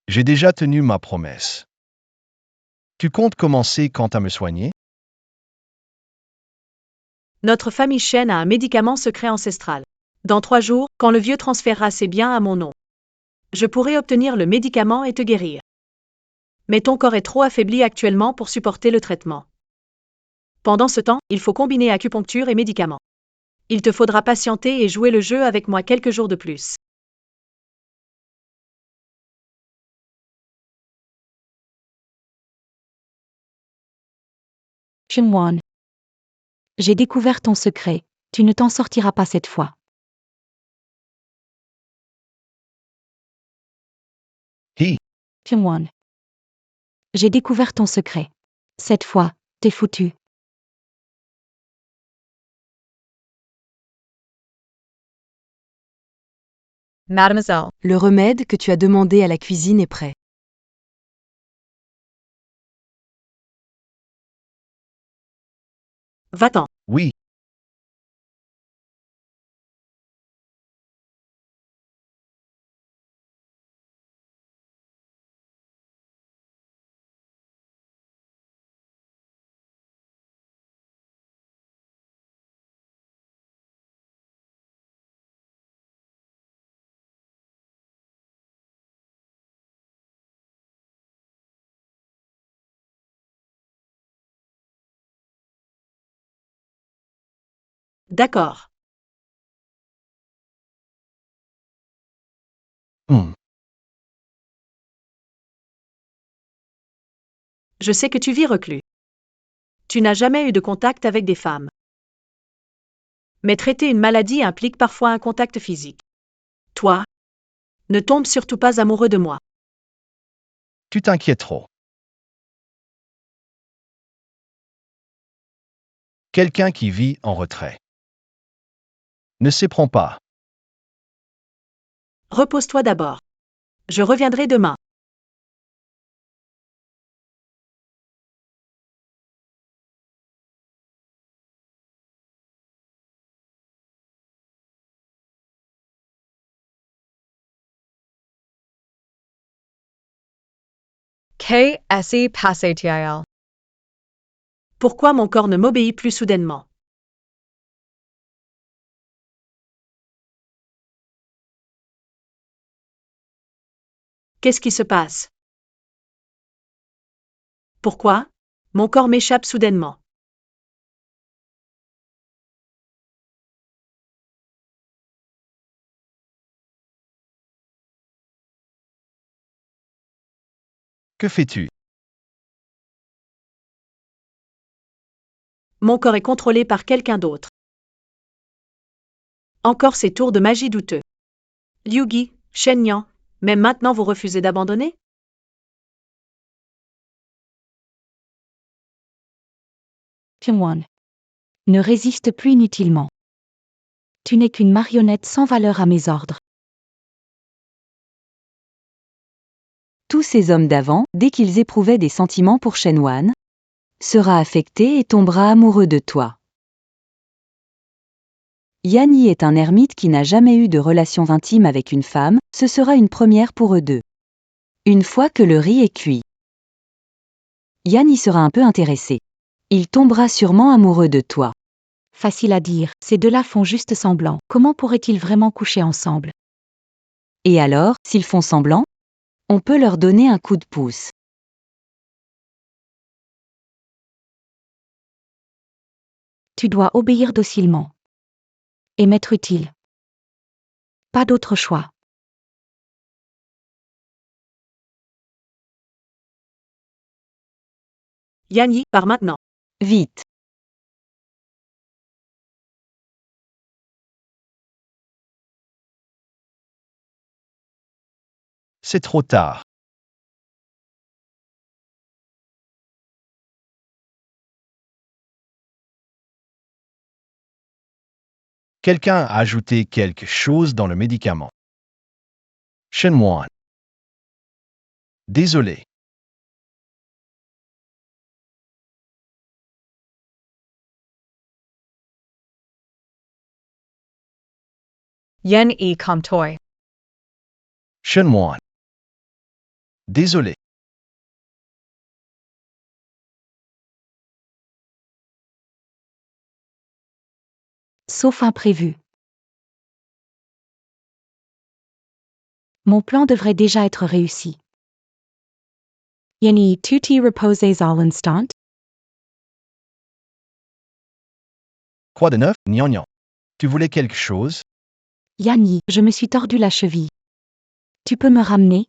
Speaker 11: J'ai déjà tenu ma promesse. Tu comptes commencer quand à me soigner?
Speaker 1: Notre famille Shen a un médicament secret ancestral. Dans 3 jours, quand le vieux transférera ses biens à mon nom, je pourrai obtenir le médicament et te guérir. Mais ton corps est trop affaibli actuellement pour supporter le traitement. Pendant ce temps, il faut combiner acupuncture et médicaments. Il te faudra patienter et jouer le jeu avec moi quelques jours de plus.
Speaker 2: Shenwan. J'ai découvert ton secret. Tu ne t'en sortiras pas cette fois.
Speaker 11: Hi,
Speaker 2: Shenwan. J'ai découvert ton secret. Cette fois, t'es foutu.
Speaker 7: Mademoiselle.
Speaker 5: Le remède que tu as demandé à la cuisine est prêt.
Speaker 1: Va-t'en.
Speaker 11: oui.
Speaker 1: D'accord. Je sais que tu vis reclus. Tu n'as jamais eu de contact avec des femmes. Mais traiter une maladie implique parfois un contact physique. Toi, ne tombe surtout pas amoureux de moi.
Speaker 11: Tu t'inquiètes trop. Quelqu'un qui vit en retrait. Ne s'éprend pas.
Speaker 1: Repose-toi d'abord. Je reviendrai demain.
Speaker 7: KSE Passatil.
Speaker 1: Pourquoi mon corps ne m'obéit plus soudainement? Qu'est-ce qui se passe? Pourquoi? Mon corps m'échappe soudainement.
Speaker 11: Que fais-tu?
Speaker 1: Mon corps est contrôlé par quelqu'un d'autre. Encore ces tours de magie douteux. Liu-Gi, Shen Nian, même maintenant vous refusez d'abandonner?
Speaker 2: Chengwan. Ne résiste plus inutilement. Tu n'es qu'une marionnette sans valeur à mes ordres.
Speaker 5: Tous ces hommes d'avant, dès qu'ils éprouvaient des sentiments pour Shenwan, sera affecté et tombera amoureux de toi. Yan Yi est un ermite qui n'a jamais eu de relations intimes avec une femme, ce sera une première pour eux deux. Une fois que le riz est cuit, Yan y sera un peu intéressé. Il tombera sûrement amoureux de toi.
Speaker 2: Facile à dire, ces deux-là font juste semblant. Comment pourraient-ils vraiment coucher ensemble?
Speaker 5: Et alors, s'ils font semblant, on peut leur donner un coup de pouce.
Speaker 2: Tu dois obéir docilement. Et m'être utile. Pas d'autre choix.
Speaker 1: Yan Yi, pars maintenant.
Speaker 5: Vite.
Speaker 11: C'est trop tard. Quelqu'un a ajouté quelque chose dans le médicament. Shenwan. Désolé.
Speaker 7: Yen e Comtoy.
Speaker 11: Shenwan. Désolé.
Speaker 2: Sauf imprévu. Mon plan devrait déjà être réussi. Yenny, tu t'y reposes à l'instant?
Speaker 11: Quoi de neuf, Nian? Tu voulais quelque chose?
Speaker 2: Yanni, je me suis tordu la cheville. Tu peux me ramener?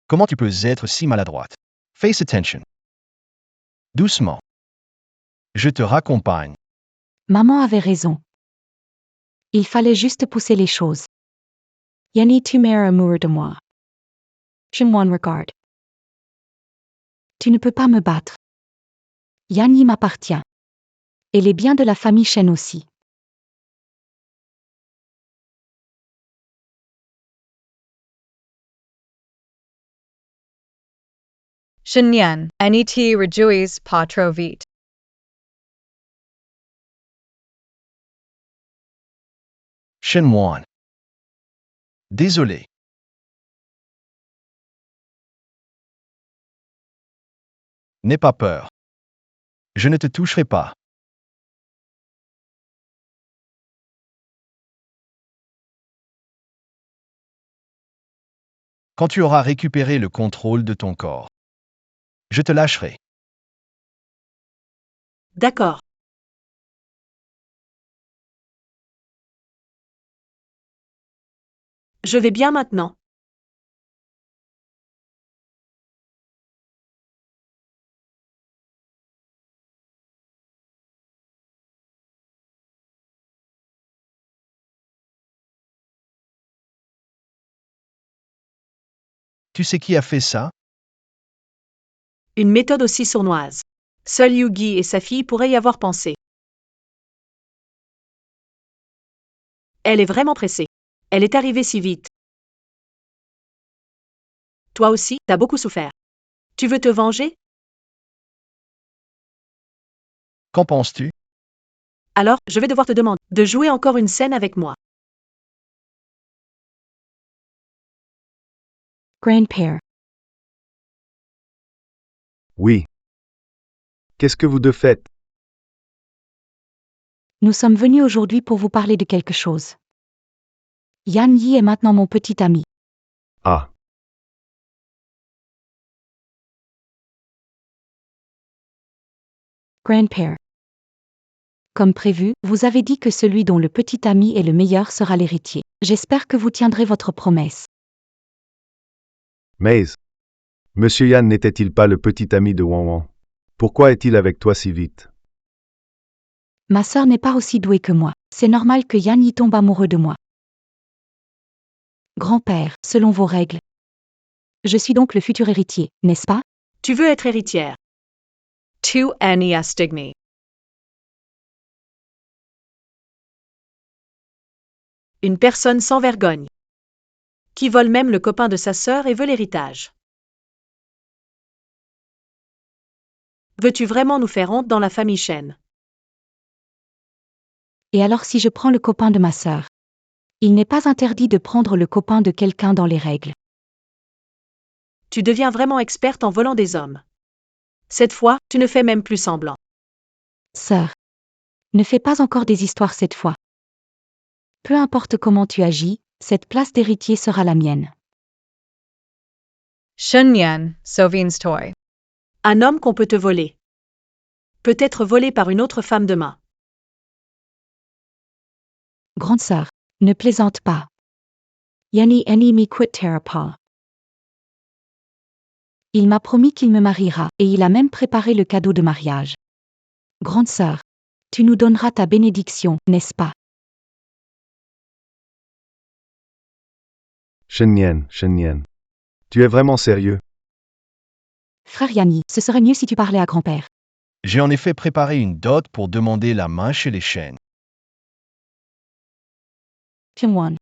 Speaker 11: Comment tu peux être si maladroite? Face attention. Doucement. Je te raccompagne.
Speaker 2: Maman avait raison. Il fallait juste pousser les choses. Yanni, tu m'es amoureux de moi. Je m'en regarde. Tu ne peux pas me battre. Yanni m'appartient. Et les biens de la famille Shen aussi.
Speaker 7: Shenyan, net rejuis patro vite.
Speaker 11: Shenwan. Désolé. N'aie pas peur. Je ne te toucherai pas. Quand tu auras récupéré le contrôle de ton corps, je te lâcherai.
Speaker 1: D'accord. Je vais bien maintenant.
Speaker 11: Tu sais qui a fait ça?
Speaker 1: Une méthode aussi sournoise. Seul Yugi et sa fille pourraient y avoir pensé. Elle est vraiment pressée. Elle est arrivée si vite. Toi aussi, t'as beaucoup souffert. Tu veux te venger?
Speaker 11: Qu'en penses-tu?
Speaker 1: Alors, je vais devoir te demander de jouer encore une scène avec moi.
Speaker 2: Grand-père.
Speaker 10: Oui. Qu'est-ce que vous deux faites?
Speaker 2: Nous sommes venus aujourd'hui pour vous parler de quelque chose. Yan Yi est maintenant mon petit ami.
Speaker 10: Ah.
Speaker 2: Grandpère. Comme prévu, vous avez dit que celui dont le petit ami est le meilleur sera l'héritier. J'espère que vous tiendrez votre promesse.
Speaker 10: Maze. Monsieur Yan n'était-il pas le petit ami de Wan? Pourquoi est-il avec toi si vite?
Speaker 2: Ma sœur n'est pas aussi douée que moi. C'est normal que Yan y tombe amoureux de moi. Grand-père, selon vos règles. Je suis donc le futur héritier, n'est-ce pas?
Speaker 1: Tu veux être héritière.
Speaker 7: Tu Annie Astigny.
Speaker 1: Une personne sans vergogne. Qui vole même le copain de sa sœur et veut l'héritage. Veux-tu vraiment nous faire honte dans la famille Shen?
Speaker 2: Et alors si je prends le copain de ma sœur? Il n'est pas interdit de prendre le copain de quelqu'un dans les règles.
Speaker 1: Tu deviens vraiment experte en volant des hommes. Cette fois, tu ne fais même plus semblant.
Speaker 2: Sœur. Ne fais pas encore des histoires cette fois. Peu importe comment tu agis, cette place d'héritier sera la mienne.
Speaker 7: Shunyan, Sovin's toy.
Speaker 1: Un homme qu'on peut te voler. Peut être volé par une autre femme demain.
Speaker 2: Grande sœur, ne plaisante pas. Yani Eni mi quittera pas. Il m'a promis qu'il me mariera, et il a même préparé le cadeau de mariage. Grande sœur, tu nous donneras ta bénédiction, n'est-ce pas?
Speaker 10: Shen Yan. Tu es vraiment sérieux?
Speaker 2: Frère Yani, ce serait mieux si tu parlais à grand-père.
Speaker 11: J'ai en effet préparé une dot pour demander la main chez les Shen.
Speaker 2: Pyongwon.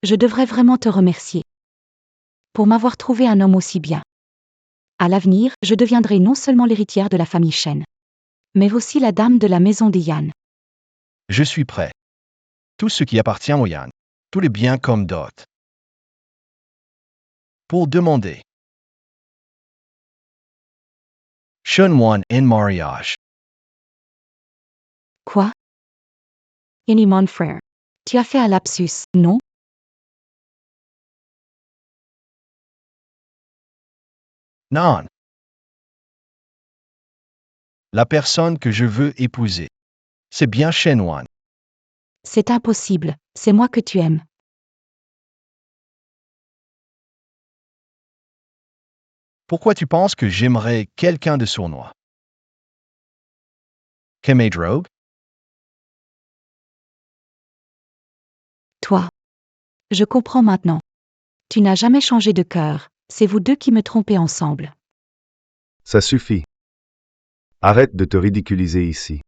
Speaker 2: Je devrais vraiment te remercier. Pour m'avoir trouvé un homme aussi bien. À l'avenir, je deviendrai non seulement l'héritière de la famille Shen, mais aussi la dame de la maison des Yan.
Speaker 11: Je suis prêt. Tout ce qui appartient au Yan. Tous les biens comme dot. Pour demander. Shunwan en mariage.
Speaker 2: Quoi? Yani mon frère. Tu as fait un lapsus, non?
Speaker 11: Non. La personne que je veux épouser. C'est bien Shenwan.
Speaker 2: C'est impossible, c'est moi que tu aimes.
Speaker 11: Pourquoi tu penses que j'aimerais quelqu'un de sournois? Kemadrogue?
Speaker 2: Toi. Je comprends maintenant. Tu n'as jamais changé de cœur, c'est vous deux qui me trompez ensemble.
Speaker 10: Ça suffit. Arrête de te ridiculiser ici.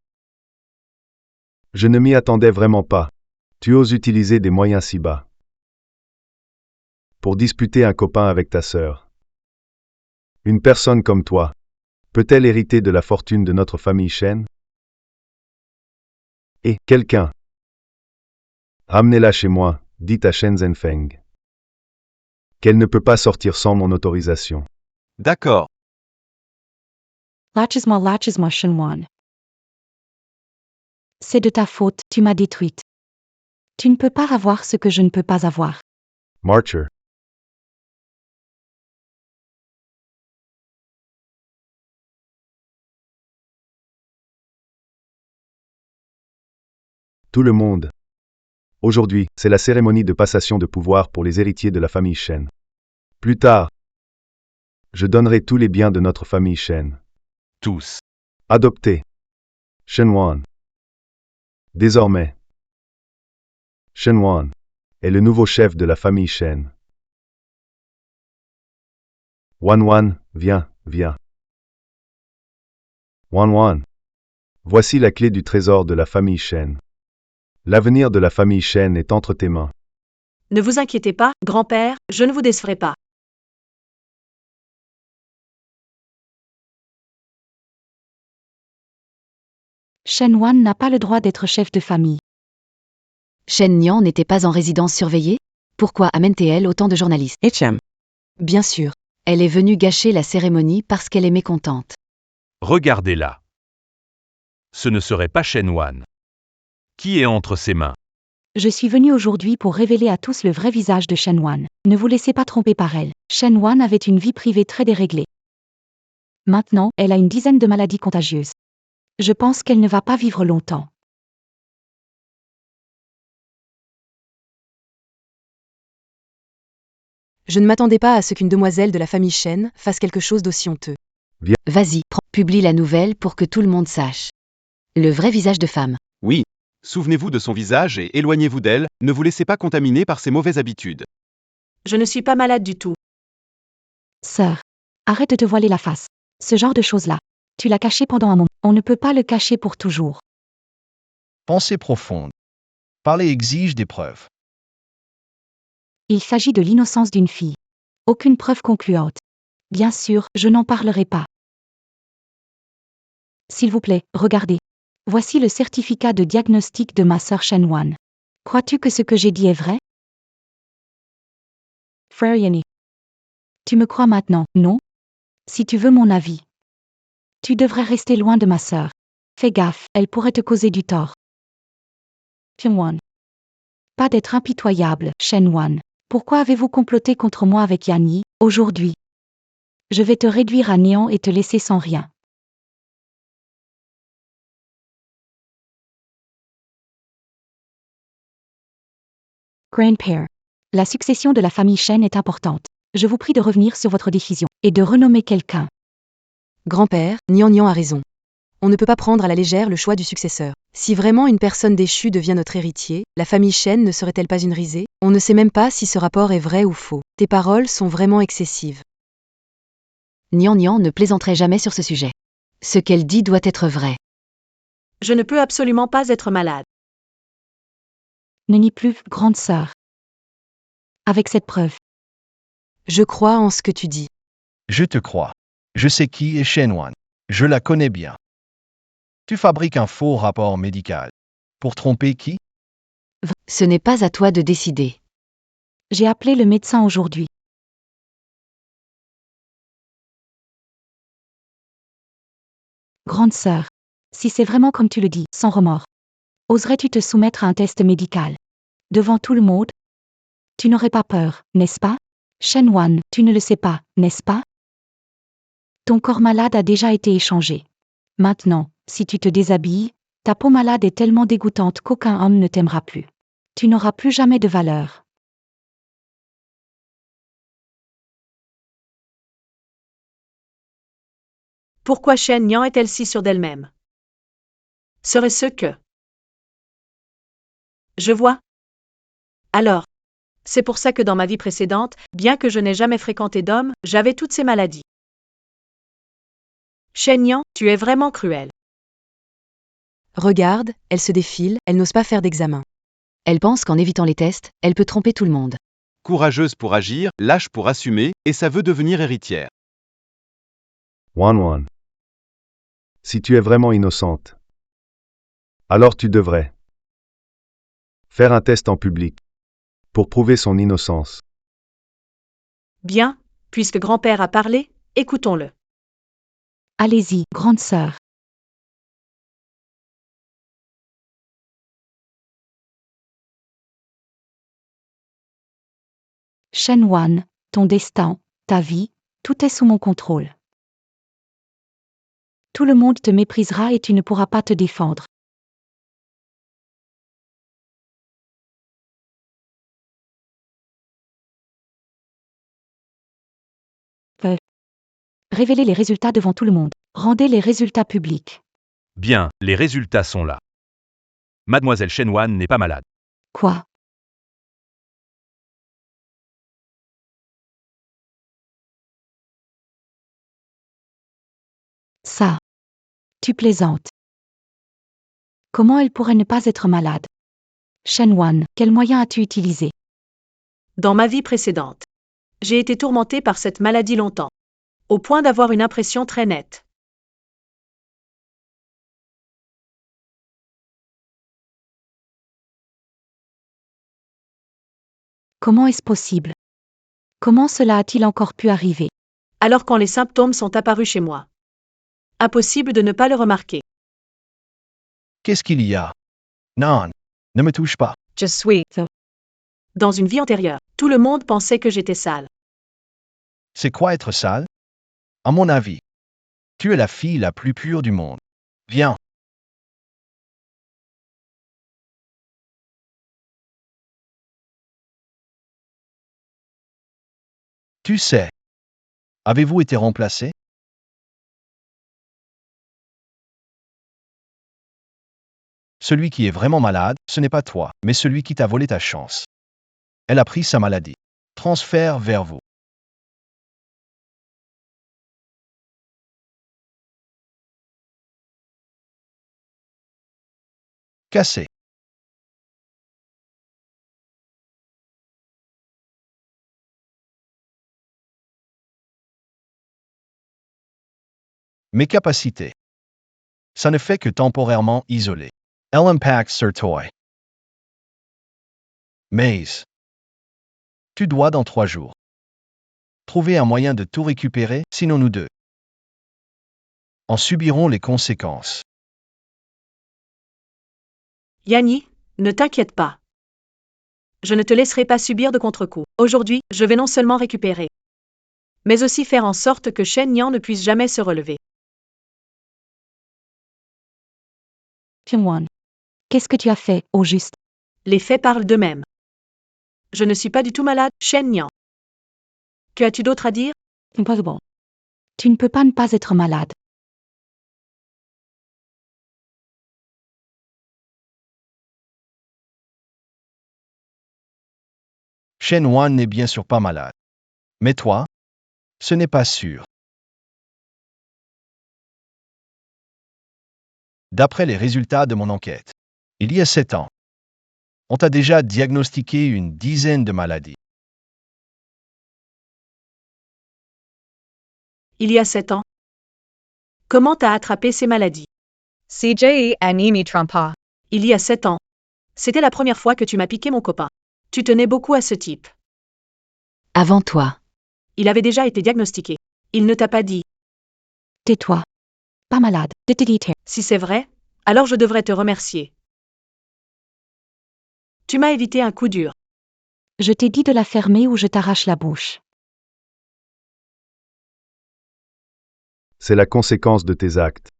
Speaker 10: Je ne m'y attendais vraiment pas. Tu oses utiliser des moyens si bas. Pour disputer un copain avec ta sœur. Une personne comme toi, peut-elle hériter de la fortune de notre famille Shen? Et quelqu'un. Ramenez-la chez moi, dit à Shen Zhenfeng. Qu'elle ne peut pas sortir sans mon autorisation.
Speaker 6: D'accord.
Speaker 2: Lâche-moi, Shenwan. C'est de ta faute, tu m'as détruite. Tu ne peux pas avoir ce que je ne peux pas avoir.
Speaker 10: Marcher. Tout le monde. Aujourd'hui, c'est la cérémonie de passation de pouvoir pour les héritiers de la famille Shen. Plus tard, je donnerai tous les biens de notre famille Shen.
Speaker 3: Tous.
Speaker 10: Adopté. Shenwan. Désormais, Shenwan est le nouveau chef de la famille Shen. Wan, viens. Wan. Voici la clé du trésor de la famille Shen. L'avenir de la famille Shen est entre tes mains.
Speaker 1: Ne vous inquiétez pas, grand-père, je ne vous décerai pas.
Speaker 2: Shenwan n'a pas le droit d'être chef de famille.
Speaker 5: Shen Nian n'était pas en résidence surveillée? Pourquoi amène-t-elle autant de journalistes? Bien sûr, elle est venue gâcher la cérémonie parce qu'elle est mécontente.
Speaker 3: Regardez-la. Ce ne serait pas Shenwan. Qui est entre ses mains?
Speaker 2: Je suis venue aujourd'hui pour révéler à tous le vrai visage de Shenwan. Ne vous laissez pas tromper par elle. Shenwan avait une vie privée très déréglée. Maintenant, elle a une dizaine de maladies contagieuses. Je pense qu'elle ne va pas vivre longtemps.
Speaker 5: Je ne m'attendais pas à ce qu'une demoiselle de la famille Shen fasse quelque chose d'aussi honteux.
Speaker 12: Vas-y, publie la nouvelle pour que tout le monde sache. Le vrai visage de femme.
Speaker 6: Oui. Souvenez-vous de son visage et éloignez-vous d'elle, ne vous laissez pas contaminer par ses mauvaises habitudes.
Speaker 1: Je ne suis pas malade du tout.
Speaker 2: Sœur, arrête de te voiler la face. Ce genre de choses-là. Tu l'as caché pendant un moment. On ne peut pas le cacher pour toujours.
Speaker 11: Pensée profonde. Parler exige des preuves.
Speaker 2: Il s'agit de l'innocence d'une fille. Aucune preuve concluante. Bien sûr, je n'en parlerai pas. S'il vous plaît, regardez. Voici le certificat de diagnostic de ma sœur Shenwan. Crois-tu que ce que j'ai dit est vrai? Frère Yenny. Tu me crois maintenant, non? Si tu veux mon avis. Tu devrais rester loin de ma sœur. Fais gaffe, elle pourrait te causer du tort. Pyongwon. Pas d'être impitoyable, Shenwan. Pourquoi avez-vous comploté contre moi avec Yanni, aujourd'hui? Je vais te réduire à néant et te laisser sans rien. Grandpère. La succession de la famille Shen est importante. Je vous prie de revenir sur votre décision et de renommer quelqu'un.
Speaker 5: Grand-père, Nian Nian a raison. On ne peut pas prendre à la légère le choix du successeur. Si vraiment une personne déchue devient notre héritier, la famille Shen ne serait-elle pas une risée? On ne sait même pas si ce rapport est vrai ou faux. Tes paroles sont vraiment excessives.
Speaker 12: Nian Nian ne plaisanterait jamais sur ce sujet. Ce qu'elle dit doit être vrai.
Speaker 1: Je ne peux absolument pas être malade.
Speaker 2: Ne nie plus, grande sœur. Avec cette preuve.
Speaker 5: Je crois en ce que tu dis.
Speaker 11: Je te crois. Je sais qui est Shenwan. Je la connais bien. Tu fabriques un faux rapport médical. Pour tromper qui?
Speaker 12: Ce n'est pas à toi de décider.
Speaker 2: J'ai appelé le médecin aujourd'hui. Grande sœur. Si c'est vraiment comme tu le dis, sans remords. Oserais-tu te soumettre à un test médical? Devant tout le monde? Tu n'aurais pas peur, n'est-ce pas? Shenwan, tu ne le sais pas, n'est-ce pas? Ton corps malade a déjà été échangé. Maintenant, si tu te déshabilles, ta peau malade est tellement dégoûtante qu'aucun homme ne t'aimera plus. Tu n'auras plus jamais de valeur.
Speaker 1: Pourquoi Shen Nian est-elle si sûre d'elle-même? Serait-ce que... Je vois. Alors, c'est pour ça que dans ma vie précédente, bien que je n'ai jamais fréquenté d'hommes, j'avais toutes ces maladies. Shen Nian, tu es vraiment cruel.
Speaker 5: Regarde, elle se défile, elle n'ose pas faire d'examen.
Speaker 12: Elle pense qu'en évitant les tests, elle peut tromper tout le monde.
Speaker 6: Courageuse pour agir, lâche pour assumer, et ça veut devenir héritière.
Speaker 10: Wan. Si tu es vraiment innocente, alors tu devrais faire un test en public pour prouver son innocence.
Speaker 1: Bien, puisque grand-père a parlé, écoutons-le.
Speaker 2: Allez-y, grande sœur. Shenwan, ton destin, ta vie, tout est sous mon contrôle. Tout le monde te méprisera et tu ne pourras pas te défendre. Révélez les résultats devant tout le monde. Rendez les résultats publics.
Speaker 3: Bien, les résultats sont là. Mademoiselle Shenwan n'est pas malade.
Speaker 2: Quoi? Ça. Tu plaisantes. Comment elle pourrait ne pas être malade? Shenwan, quel moyen as-tu utilisé?
Speaker 1: Dans ma vie précédente, j'ai été tourmentée par cette maladie longtemps, au point d'avoir une impression très nette.
Speaker 2: Comment est-ce possible? Comment cela a-t-il encore pu arriver?
Speaker 1: Alors quand les symptômes sont apparus chez moi. Impossible de ne pas le remarquer.
Speaker 11: Qu'est-ce qu'il y a? Non, ne me touche pas.
Speaker 7: Je suis.
Speaker 1: Dans une vie antérieure, tout le monde pensait que j'étais sale.
Speaker 11: C'est quoi être sale? À mon avis, tu es la fille la plus pure du monde. Viens. Tu sais. Avez-vous été remplacé? Celui qui est vraiment malade, ce n'est pas toi, mais celui qui t'a volé ta chance. Elle a pris sa maladie. Transfert vers vous. Cassé. Mes capacités. Ça ne fait que temporairement isoler. Elle impacte sur toi. Mais tu dois dans 3 jours. Trouver un moyen de tout récupérer, sinon nous deux en subirons les conséquences.
Speaker 1: Yanni, ne t'inquiète pas. Je ne te laisserai pas subir de contre-coup. Aujourd'hui, je vais non seulement récupérer, mais aussi faire en sorte que Shen Nian ne puisse jamais se relever.
Speaker 2: Tiens-moi. Qu'est-ce que tu as fait, au juste?
Speaker 1: Les faits parlent d'eux-mêmes. Je ne suis pas du tout malade, Shen Nian. Que as-tu d'autre à dire?
Speaker 2: Impossible. Tu ne peux pas ne pas être malade.
Speaker 11: Shen Wan n'est bien sûr pas malade. Mais toi, ce n'est pas sûr. D'après les résultats de mon enquête, il y a 7 ans, on t'a déjà diagnostiqué une dizaine de maladies.
Speaker 1: Il y a 7 ans. Comment t'as attrapé ces maladies?
Speaker 7: CJE Animi Trompa.
Speaker 1: Il y a 7 ans. C'était la première fois que tu m'as piqué mon copain. Tu tenais beaucoup à ce type.
Speaker 12: Avant toi.
Speaker 1: Il avait déjà été diagnostiqué. Il ne t'a pas dit.
Speaker 2: Tais-toi. Pas malade. De te dire.
Speaker 1: Si c'est vrai, alors je devrais te remercier. Tu m'as évité un coup dur.
Speaker 2: Je t'ai dit de la fermer ou je t'arrache la bouche.
Speaker 10: C'est la conséquence de tes actes.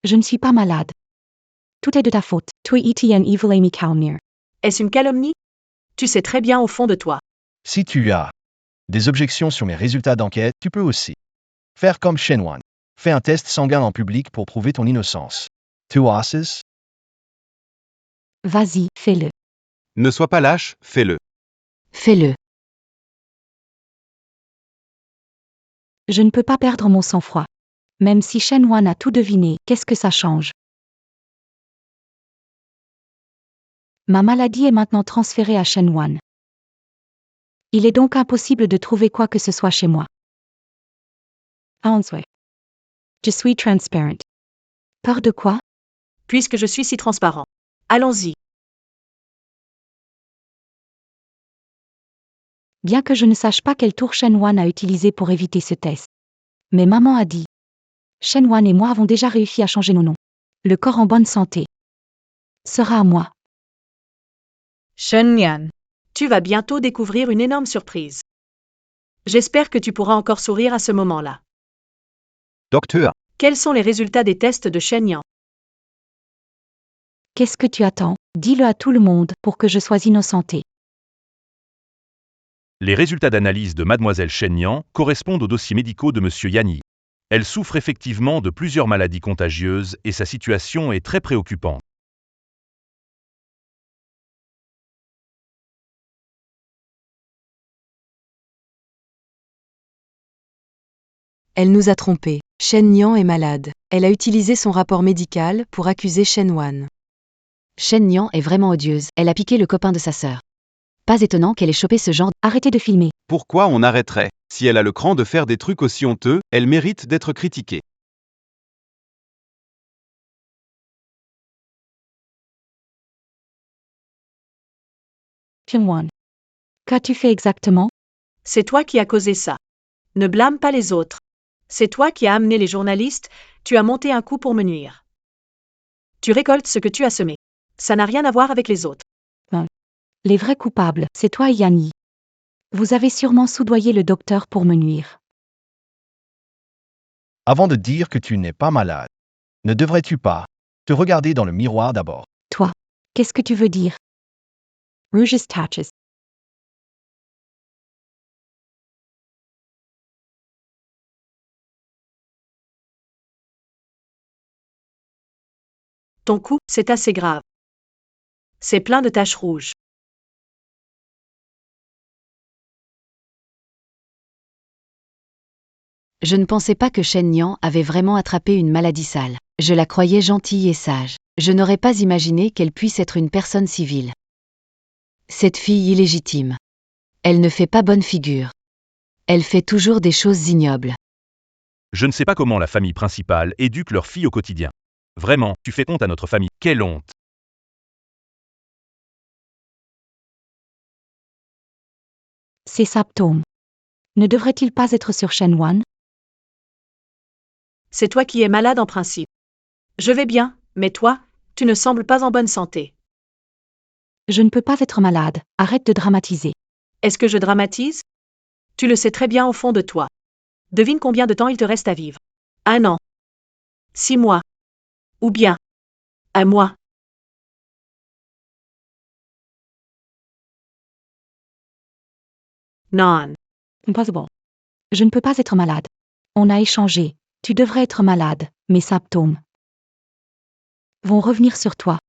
Speaker 2: Je ne suis pas malade. Tout est de ta faute. Toi et un evil Amy Calmere.
Speaker 1: Est-ce une calomnie? Tu sais très bien au fond de toi.
Speaker 11: Si tu as des objections sur mes résultats d'enquête, tu peux aussi faire comme Shen Wan. Fais un test sanguin en public pour prouver ton innocence. Tu oses?
Speaker 2: Vas-y, fais-le.
Speaker 6: Ne sois pas lâche, fais-le.
Speaker 12: Fais-le.
Speaker 2: Je ne peux pas perdre mon sang-froid. Même si Shen Wan a tout deviné, qu'est-ce que ça change? Ma maladie est maintenant transférée à Shen Wan. Il est donc impossible de trouver quoi que ce soit chez moi. Je suis transparent. Peur de quoi?
Speaker 1: Puisque je suis si transparent. Allons-y.
Speaker 2: Bien que je ne sache pas quel tour Shen Wan a utilisé pour éviter ce test. Mais maman a dit. Shen Wan et moi avons déjà réussi à changer nos noms. Le corps en bonne santé sera à moi.
Speaker 7: Shen Nian.
Speaker 1: Tu vas bientôt découvrir une énorme surprise. J'espère que tu pourras encore sourire à ce moment-là.
Speaker 8: Docteur.
Speaker 1: Quels sont les résultats des tests de Shen Nian?
Speaker 2: Qu'est-ce que tu attends? Dis-le à tout le monde pour que je sois innocentée.
Speaker 3: Les résultats d'analyse de mademoiselle Shen Nian correspondent aux dossiers médicaux de monsieur Yanni. Elle souffre effectivement de plusieurs maladies contagieuses et sa situation est très préoccupante.
Speaker 5: Elle nous a trompés. Shen Nian est malade. Elle a utilisé son rapport médical pour accuser Shen Wan.
Speaker 12: Shen Nian est vraiment odieuse. Elle a piqué le copain de sa sœur. Pas étonnant qu'elle ait chopé ce genre.
Speaker 2: Arrêtez de filmer.
Speaker 6: Pourquoi on arrêterait? Si elle a le cran de faire des trucs aussi honteux, elle mérite d'être critiquée.
Speaker 2: Shen Wan. Qu'as-tu fait exactement?
Speaker 1: C'est toi qui as causé ça. Ne blâme pas les autres. C'est toi qui as amené les journalistes, tu as monté un coup pour me nuire. Tu récoltes ce que tu as semé. Ça n'a rien à voir avec les autres.
Speaker 2: Les vrais coupables, c'est toi et Yanni. Vous avez sûrement soudoyé le docteur pour me nuire.
Speaker 11: Avant de dire que tu n'es pas malade, ne devrais-tu pas Te regarder dans le miroir d'abord.
Speaker 2: Toi, qu'est-ce que tu veux dire? Rouges Tatches.
Speaker 1: Ton cou, c'est assez grave. C'est plein de taches rouges.
Speaker 12: Je ne pensais pas que Shen Nian avait vraiment attrapé une maladie sale. Je la croyais gentille et sage. Je n'aurais pas imaginé qu'elle puisse être une personne civile. Cette fille illégitime. Elle ne fait pas bonne figure. Elle fait toujours des choses ignobles.
Speaker 3: Je ne sais pas comment la famille principale éduque leur fille au quotidien. Vraiment, tu fais honte à notre famille. Quelle honte!
Speaker 2: Ces symptômes. Ne devraient-ils pas être sur Shen Wan?
Speaker 1: C'est toi qui es malade en principe. Je vais bien, mais toi, tu ne sembles pas en bonne santé.
Speaker 2: Je ne peux pas être malade, arrête de dramatiser.
Speaker 1: Est-ce que je dramatise? Tu le sais très bien au fond de toi. Devine combien de temps il te reste à vivre. 1 an. 6 mois. Ou bien 1 mois. Non.
Speaker 2: Impossible. Je ne peux pas être malade. On a échangé. Tu devrais être malade. Mes symptômes vont revenir sur toi.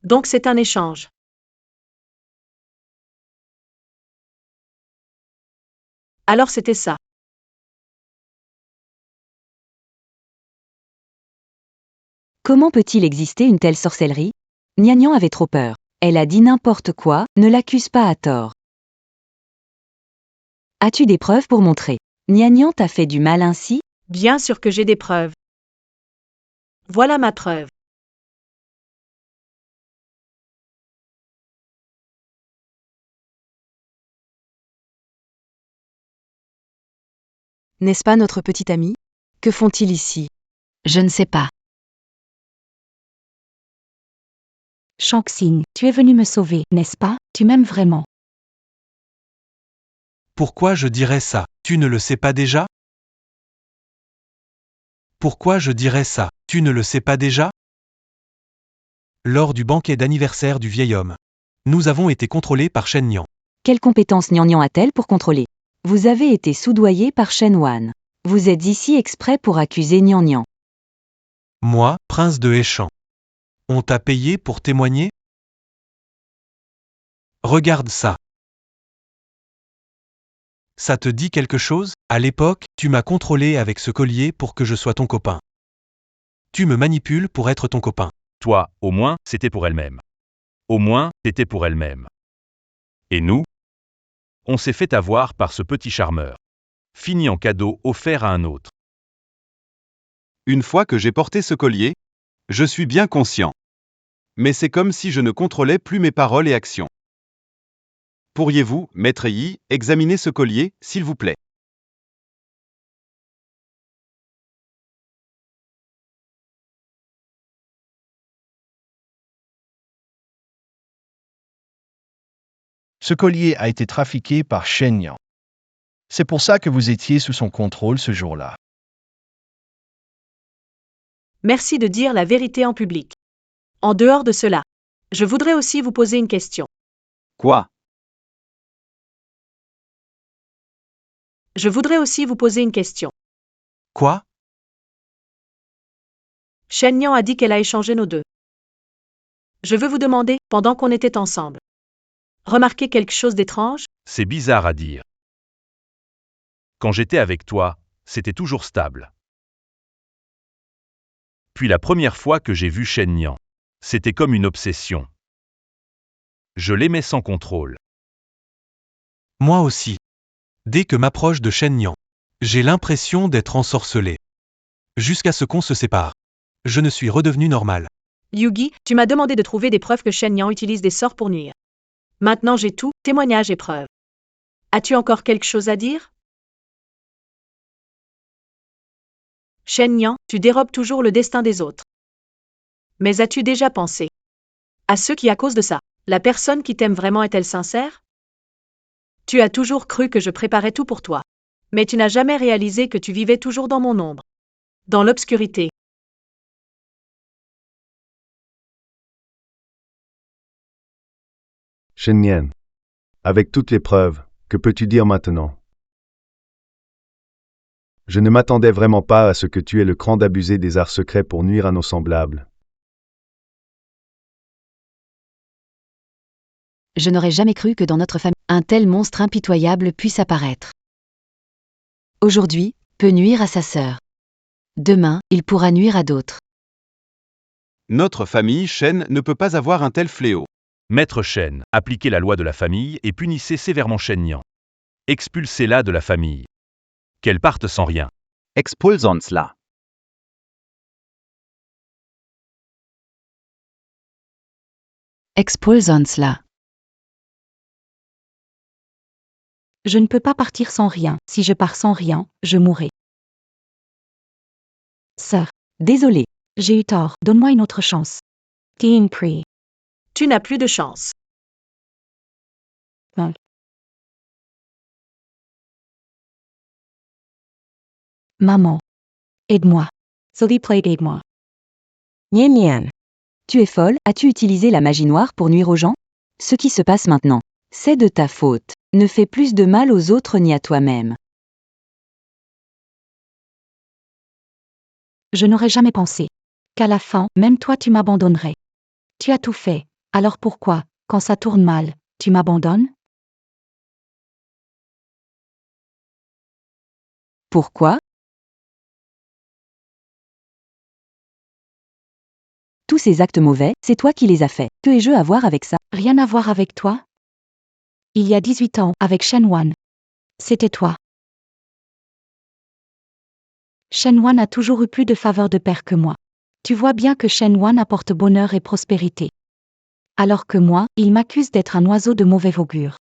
Speaker 1: Donc c'est un échange. Alors c'était ça.
Speaker 5: Comment peut-il exister une telle sorcellerie? Nian Nian avait trop peur. Elle a dit n'importe quoi, ne l'accuse pas à tort. As-tu des preuves pour montrer? Nian Nian t'a fait du mal ainsi?
Speaker 1: Bien sûr que j'ai des preuves. Voilà ma preuve.
Speaker 12: N'est-ce pas notre petit ami? Que font-ils ici? Je ne sais pas.
Speaker 2: Shang-Xing, tu es venu me sauver, n'est-ce pas? Tu m'aimes vraiment.
Speaker 4: Pourquoi je dirais ça? Tu ne le sais pas déjà? Pourquoi je dirais ça? Tu ne le sais pas déjà? Lors du banquet d'anniversaire du vieil homme, nous avons été contrôlés par Shen Nian.
Speaker 5: Quelle compétence Nian Nian a-t-elle pour contrôler? Vous avez été soudoyé par Shen Wan. Vous êtes ici exprès pour accuser Nian Nian.
Speaker 4: Moi, prince de Héchan. On t'a payé pour témoigner? Regarde ça. Ça te dit quelque chose? À l'époque, tu m'as contrôlé avec ce collier pour que je sois ton copain. Tu me manipules pour être ton copain.
Speaker 3: Toi, au moins, c'était pour elle-même. Au moins, c'était pour elle-même. Et nous? On s'est fait avoir par ce petit charmeur. Fini en cadeau offert à un autre.
Speaker 6: Une fois que j'ai porté ce collier, je suis bien conscient. Mais c'est comme si je ne contrôlais plus mes paroles et actions. Pourriez-vous, Maître Yi, examiner ce collier, s'il vous plaît?
Speaker 11: Ce collier a été trafiqué par Shen Nian. C'est pour ça que vous étiez sous son contrôle ce jour-là.
Speaker 1: Merci de dire la vérité en public. En dehors de cela, je voudrais aussi vous poser une question.
Speaker 6: Quoi?
Speaker 1: Je voudrais aussi vous poser une question.
Speaker 4: Quoi?
Speaker 1: Shen Nian a dit qu'elle a échangé nos deux. Je veux vous demander, pendant qu'on était ensemble, remarquez quelque chose d'étrange?
Speaker 3: C'est bizarre à dire. Quand j'étais avec toi, c'était toujours stable. Puis la première fois que j'ai vu Shen Nian, c'était comme une obsession. Je l'aimais sans contrôle.
Speaker 4: Moi aussi. Dès que m'approche de Shen Nian, j'ai l'impression d'être ensorcelé. Jusqu'à ce qu'on se sépare. Je ne suis redevenu normal.
Speaker 1: Yugi, tu m'as demandé de trouver des preuves que Shen Nian utilise des sorts pour nuire. Maintenant j'ai tout, témoignages et preuves. As-tu encore quelque chose à dire? Shen Nian, tu dérobes toujours le destin des autres. Mais as-tu déjà pensé à ceux qui, à cause de ça, la personne qui t'aime vraiment est-elle sincère? Tu as toujours cru que je préparais tout pour toi. Mais tu n'as jamais réalisé que tu vivais toujours dans mon ombre. Dans l'obscurité.
Speaker 10: Shen Nian. Avec toutes les preuves, que peux-tu dire maintenant? Je ne m'attendais vraiment pas à ce que tu aies le cran d'abuser des arts secrets pour nuire à nos semblables.
Speaker 12: Je n'aurais jamais cru que dans notre famille, un tel monstre impitoyable puisse apparaître. Aujourd'hui, peut nuire à sa sœur. Demain, il pourra nuire à d'autres.
Speaker 6: Notre famille, Shen, ne peut pas avoir un tel fléau.
Speaker 3: Maître Shen, appliquez la loi de la famille et punissez sévèrement Shen Nian. Expulsez-la de la famille. Qu'elle parte sans rien.
Speaker 8: Expulsons-la.
Speaker 12: Expulsons-la.
Speaker 2: Je ne peux pas partir sans rien. Si je pars sans rien, je mourrai. Sœur,
Speaker 5: Désolé.
Speaker 2: j'ai eu tort. Donne-moi une autre chance. Dean Pri.
Speaker 1: Tu n'as plus de chance.
Speaker 2: Maman. Aide-moi. S'il plaît, aide-moi.
Speaker 5: Nian Nian. Tu es folle, as-tu utilisé la magie noire pour nuire aux gens? Ce qui se passe maintenant, c'est de ta faute. Ne fais plus de mal aux autres ni à toi-même.
Speaker 2: Je n'aurais jamais pensé qu'à la fin, même toi tu m'abandonnerais. Tu as tout fait. Alors pourquoi, quand ça tourne mal, tu m'abandonnes?
Speaker 5: Pourquoi? Tous ces actes mauvais, c'est toi qui les as faits. Que ai-je à voir avec ça?
Speaker 2: Rien à voir avec toi? Il y a 18 ans, avec Shen Wan. C'était toi. Shen Wan a toujours eu plus de faveur de père que moi. Tu vois bien que Shen Wan apporte bonheur et prospérité. Alors que moi, il m'accuse d'être un oiseau de mauvais augure.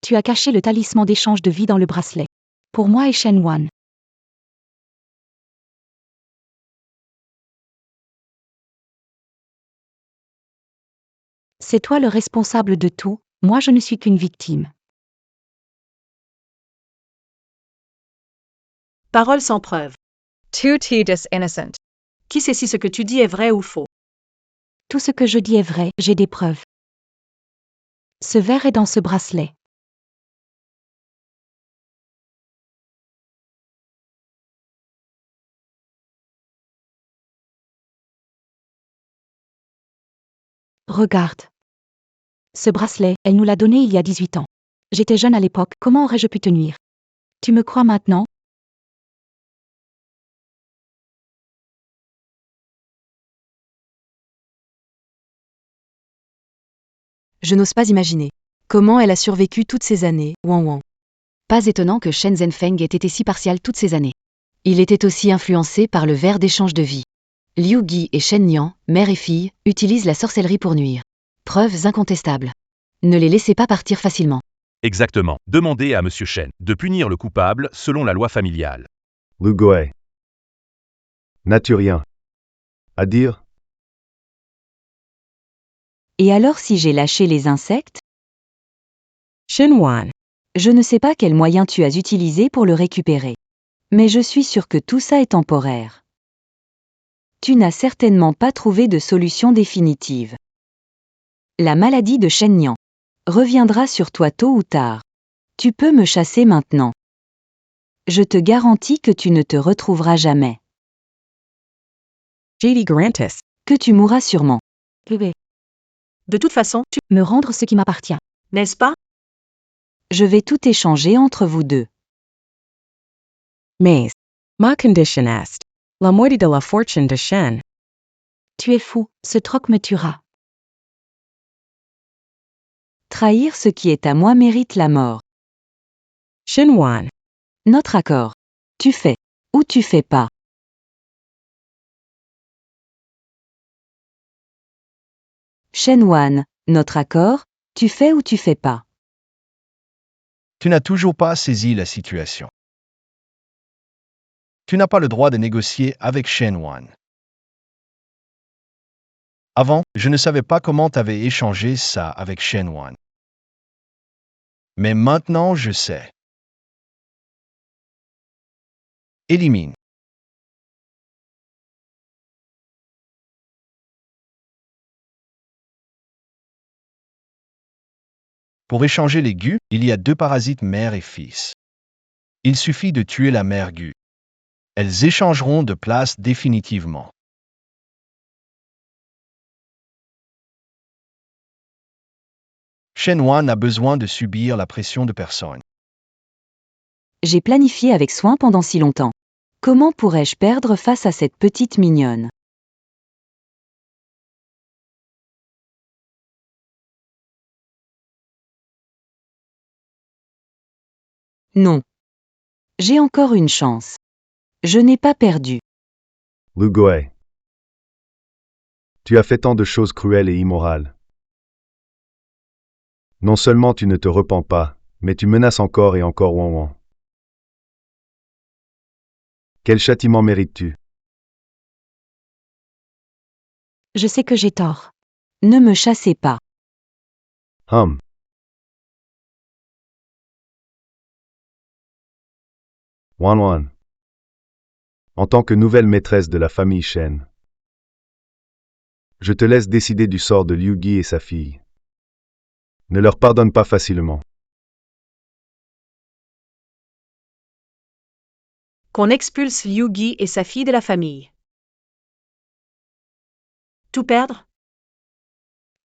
Speaker 2: Tu as caché le talisman d'échange de vie dans le bracelet. Pour moi et Shen Wan. C'est toi le responsable de tout, moi je ne suis qu'une victime.
Speaker 1: Parole sans preuve.
Speaker 7: Tu t'es innocent.
Speaker 1: Qui sait si ce que tu dis est vrai ou faux?
Speaker 2: Tout ce que je dis est vrai, j'ai des preuves. Ce verre est dans ce bracelet. Regarde. Ce bracelet, elle nous l'a donné il y a 18 ans. J'étais jeune à l'époque, comment aurais-je pu te nuire? Tu me crois maintenant?
Speaker 5: Je n'ose pas imaginer. Comment elle a survécu toutes ces années, Wan Wan.
Speaker 12: Pas étonnant que Shen Zhenfeng ait été si partial toutes ces années. Il était aussi influencé par le verre d'échange de vie. Liu Gui et Shen Nian, mère et fille, utilisent la sorcellerie pour nuire. Preuves incontestables. Ne les laissez pas partir facilement.
Speaker 3: Exactement. Demandez à Monsieur Shen de punir le coupable selon la loi familiale.
Speaker 10: Lu Goe. N'as-tu rien à dire?
Speaker 5: Et alors si j'ai lâché les insectes?
Speaker 2: Shen Wan.
Speaker 5: Je ne sais pas quel moyen tu as utilisé pour le récupérer. Mais je suis sûr que tout ça est temporaire. Tu n'as certainement pas trouvé de solution définitive. La maladie de Shen Nian reviendra sur toi tôt ou tard. Tu peux me chasser maintenant. Je te garantis que tu ne te retrouveras jamais.
Speaker 2: J.D. Garantis.
Speaker 5: Que tu mourras sûrement.
Speaker 1: De toute façon, tu...
Speaker 2: Me rendre ce qui m'appartient.
Speaker 1: N'est-ce pas?
Speaker 5: Je vais tout échanger entre vous deux.
Speaker 2: Mais, ma condition est la moitié de la fortune de Shen. Tu es fou, ce troc me tuera.
Speaker 5: Trahir ce qui est à moi mérite la mort.
Speaker 2: Shen Wan.
Speaker 5: Notre accord. Tu fais ou tu fais pas. Shen Wan, notre accord, tu fais ou tu fais pas.
Speaker 11: Tu n'as toujours pas saisi la situation. Tu n'as pas le droit de négocier avec Shen Wan. Avant, je ne savais pas comment tu avais échangé ça avec Shen Wan. Mais maintenant, je sais. Élimine. Pour échanger les gus, il y a 2 parasites mère et fils. Il suffit de tuer la mère gu. Elles échangeront de place définitivement. Shen Wan a besoin de subir la pression de personne.
Speaker 5: J'ai planifié avec soin pendant si longtemps. Comment pourrais-je perdre face à cette petite mignonne? Non. J'ai encore une chance. Je n'ai pas perdu.
Speaker 10: Lu Guai. Tu as fait tant de choses cruelles et immorales. Non seulement tu ne te repens pas, mais tu menaces encore et encore Wan Wan. Quel châtiment mérites-tu?
Speaker 2: Je sais que j'ai tort.
Speaker 5: Ne me chassez pas.
Speaker 10: Hum. Wan Wan. En tant que nouvelle maîtresse de la famille Shen, je te laisse décider du sort de Liu Gi et sa fille. Ne leur pardonne pas facilement.
Speaker 1: Qu'on expulse Liu Gi et sa fille de la famille. Tout perdre?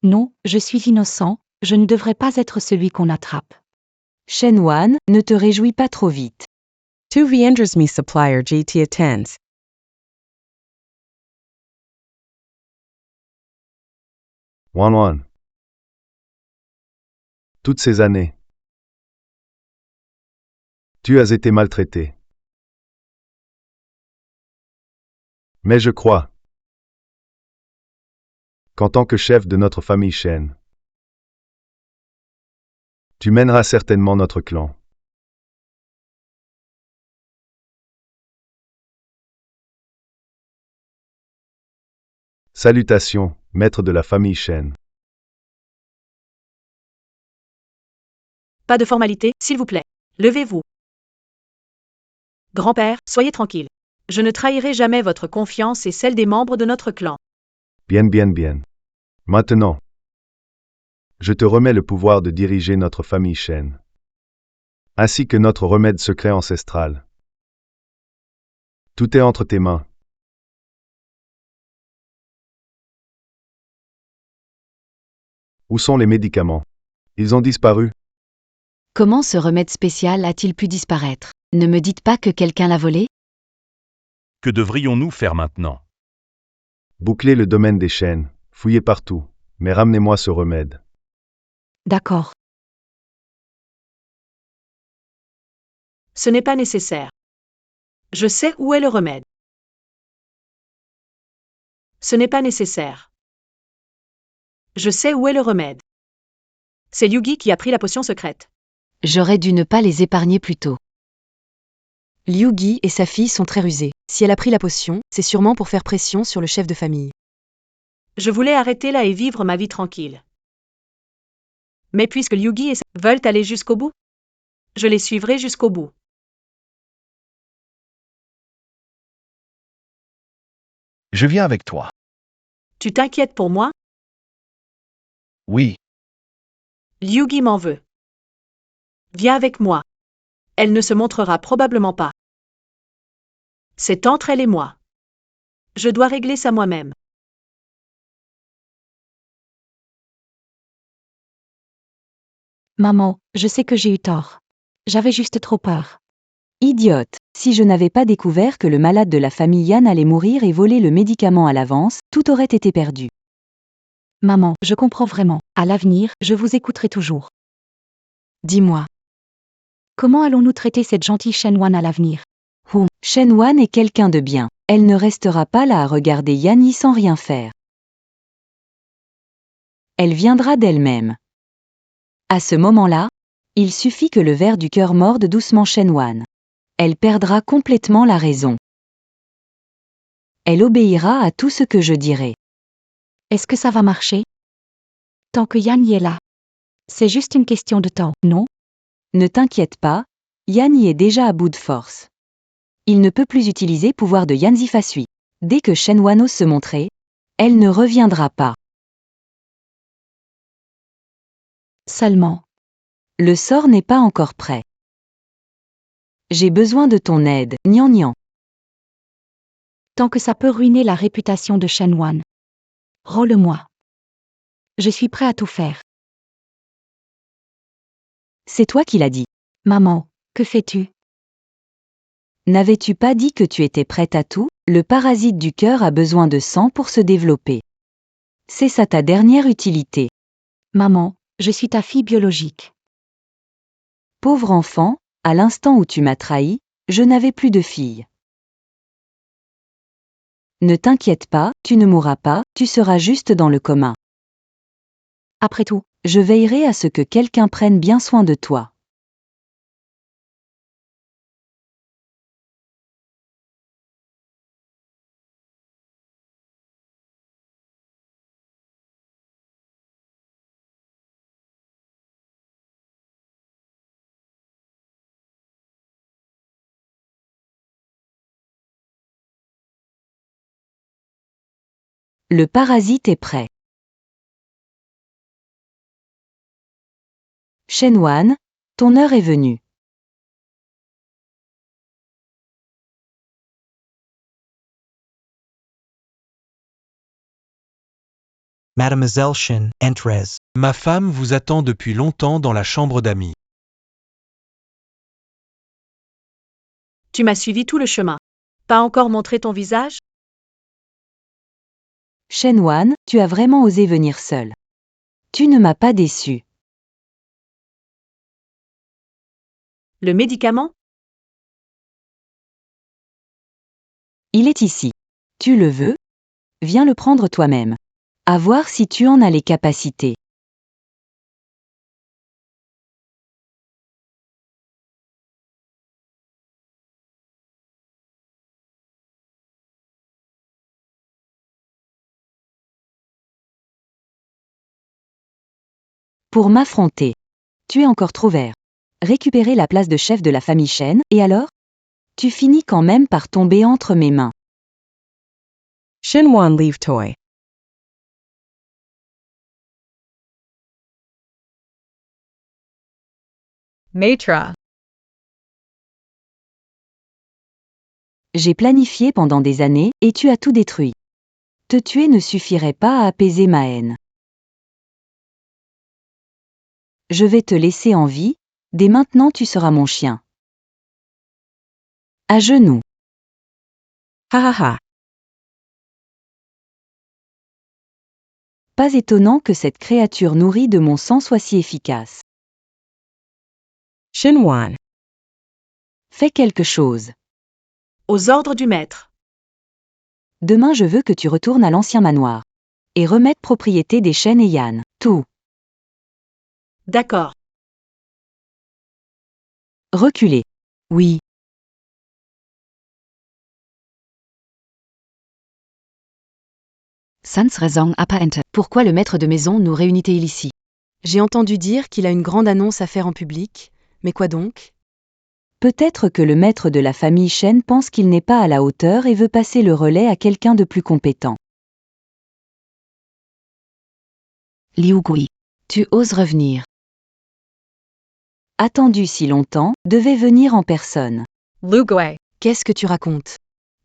Speaker 2: Non, je suis innocent, je ne devrais pas être celui qu'on attrape.
Speaker 5: Shen Wan, ne te réjouis pas trop vite.
Speaker 13: Tu viendras mi supplier GT attends.
Speaker 10: Wan Wan. Toutes ces années, tu as été maltraité. Mais je crois qu'en tant que chef de notre famille Shen, tu mèneras certainement notre clan. Salutations, maître de la famille Shen.
Speaker 1: Pas de formalité, s'il vous plaît. Levez-vous. Grand-père, soyez tranquille. Je ne trahirai jamais votre confiance et celle des membres de notre clan.
Speaker 10: Bien, bien, bien. Maintenant, je te remets le pouvoir de diriger notre famille Shen, ainsi que notre remède secret ancestral. Tout est entre tes mains. Où sont les médicaments? Ils ont disparu.
Speaker 12: Comment ce remède spécial a-t-il pu disparaître? Ne me dites pas que quelqu'un l'a volé?
Speaker 3: Que devrions-nous faire maintenant?
Speaker 10: Boucler le domaine des Shen, fouiller partout, mais ramenez-moi ce remède.
Speaker 2: D'accord.
Speaker 1: Ce n'est pas nécessaire. Je sais où est le remède. Ce n'est pas nécessaire. Je sais où est le remède. C'est Liu Gi qui a pris la potion secrète.
Speaker 12: J'aurais dû ne pas les épargner plus tôt.
Speaker 14: Liu Gi et sa fille sont très rusés. Si elle a pris la potion, c'est sûrement pour faire pression sur le chef de famille.
Speaker 1: Je voulais arrêter là et vivre ma vie tranquille. Mais puisque Liu Gi et veulent aller jusqu'au bout, je les suivrai jusqu'au bout.
Speaker 11: Je viens avec toi.
Speaker 1: Tu t'inquiètes pour moi?
Speaker 11: Oui.
Speaker 1: Liu Gi m'en veut. Viens avec moi. Elle ne se montrera probablement pas. C'est entre elle et moi. Je dois régler ça moi-même.
Speaker 2: Maman, je sais que j'ai eu tort. J'avais juste trop peur.
Speaker 5: Idiote, si je n'avais pas découvert que le malade de la famille Yan allait mourir et voler le médicament à l'avance, tout aurait été perdu.
Speaker 2: Maman, je comprends vraiment. À l'avenir, je vous écouterai toujours.
Speaker 14: Dis-moi.
Speaker 2: Comment allons-nous traiter cette gentille Shen Wan à l'avenir?
Speaker 5: Shen Wan est quelqu'un de bien. Elle ne restera pas là à regarder Yanni sans rien faire. Elle viendra d'elle-même. À ce moment-là, il suffit que le ver du cœur morde doucement Shen Wan. Elle perdra complètement la raison. Elle obéira à tout ce que je dirai.
Speaker 2: Est-ce que ça va marcher? Tant que Yan y est là. C'est juste une question de temps, non?
Speaker 5: Ne t'inquiète pas, Yan y est déjà à bout de force. Il ne peut plus utiliser pouvoir de Yan Zifasui. Dès que Shen Wan ose se montrer, elle ne reviendra pas.
Speaker 2: Seulement.
Speaker 5: Le sort n'est pas encore prêt. J'ai besoin de ton aide, Nian Nian.
Speaker 2: Tant que ça peut ruiner la réputation de Shenwan. Rôle-moi. Je suis prêt à tout faire.
Speaker 5: C'est toi qui l'as dit.
Speaker 2: Maman, que fais-tu?
Speaker 5: N'avais-tu pas dit que tu étais prête à tout? Le parasite du cœur a besoin de sang pour se développer. C'est ça ta dernière utilité.
Speaker 2: Maman, je suis ta fille biologique.
Speaker 5: Pauvre enfant, à l'instant où tu m'as trahi, je n'avais plus de fille. Ne t'inquiète pas, tu ne mourras pas, tu seras juste dans le coma.
Speaker 2: Après tout,
Speaker 5: je veillerai à ce que quelqu'un prenne bien soin de toi. Le parasite est prêt. Shenwan, ton heure est venue.
Speaker 9: Mademoiselle Shen, entrez.
Speaker 4: Ma femme vous attend depuis longtemps dans la chambre d'amis.
Speaker 1: Tu m'as suivi tout le chemin. Pas encore montré ton visage?
Speaker 5: Shenwan, tu as vraiment osé venir seul. Tu ne m'as pas déçu.
Speaker 1: Le médicament?
Speaker 5: Il est ici. Tu le veux? Viens le prendre toi-même. À voir si tu en as les capacités. Pour m'affronter. Tu es encore trop vert. Récupérer la place de chef de la famille Shen, et alors? Tu finis quand même par tomber entre mes mains.
Speaker 13: Shenwan leave toy.
Speaker 7: Maître.
Speaker 5: J'ai planifié pendant des années, et tu as tout détruit. Te tuer ne suffirait pas à apaiser ma haine. Je vais te laisser en vie, dès maintenant tu seras mon chien. À genoux.
Speaker 13: Ha ha ha.
Speaker 5: Pas étonnant que cette créature nourrie de mon sang soit si efficace.
Speaker 13: Shenwan.
Speaker 5: Fais quelque chose.
Speaker 1: Aux ordres du maître.
Speaker 5: Demain je veux que tu retournes à l'ancien manoir. Et remettes propriété des Shen et Yan. Tout.
Speaker 1: D'accord.
Speaker 5: Reculer. Oui.
Speaker 12: Sans raison apparente. Pourquoi le maître de maison nous réunit-il ici?
Speaker 14: J'ai entendu dire qu'il a une grande annonce à faire en public, mais quoi donc?
Speaker 5: Peut-être que le maître de la famille Shen pense qu'il n'est pas à la hauteur et veut passer le relais à quelqu'un de plus compétent.
Speaker 12: Liu Gui, tu oses revenir.
Speaker 5: Attendu si longtemps, devait venir en personne.
Speaker 7: Liu Gui.
Speaker 14: Qu'est-ce que tu racontes?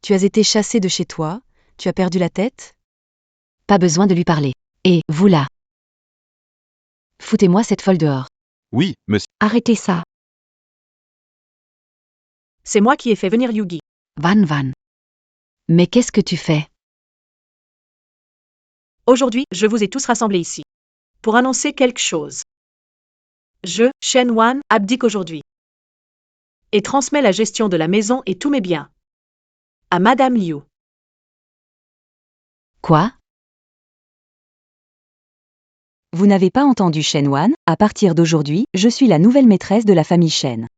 Speaker 14: Tu as été chassé de chez toi? Tu as perdu la tête?
Speaker 12: Pas besoin de lui parler. Et, vous là. Foutez-moi cette folle dehors.
Speaker 6: Oui, monsieur.
Speaker 2: Arrêtez ça.
Speaker 1: C'est moi qui ai fait venir Yugi.
Speaker 12: Van Van. Mais qu'est-ce que tu fais?
Speaker 1: Aujourd'hui, je vous ai tous rassemblés ici. Pour annoncer quelque chose. Je, Shenwan, abdique aujourd'hui. Et transmets la gestion de la maison et tous mes biens. À Madame Liu.
Speaker 12: Quoi?
Speaker 5: Vous n'avez pas entendu Shenwan, à partir d'aujourd'hui, je suis la nouvelle maîtresse de la famille Shen.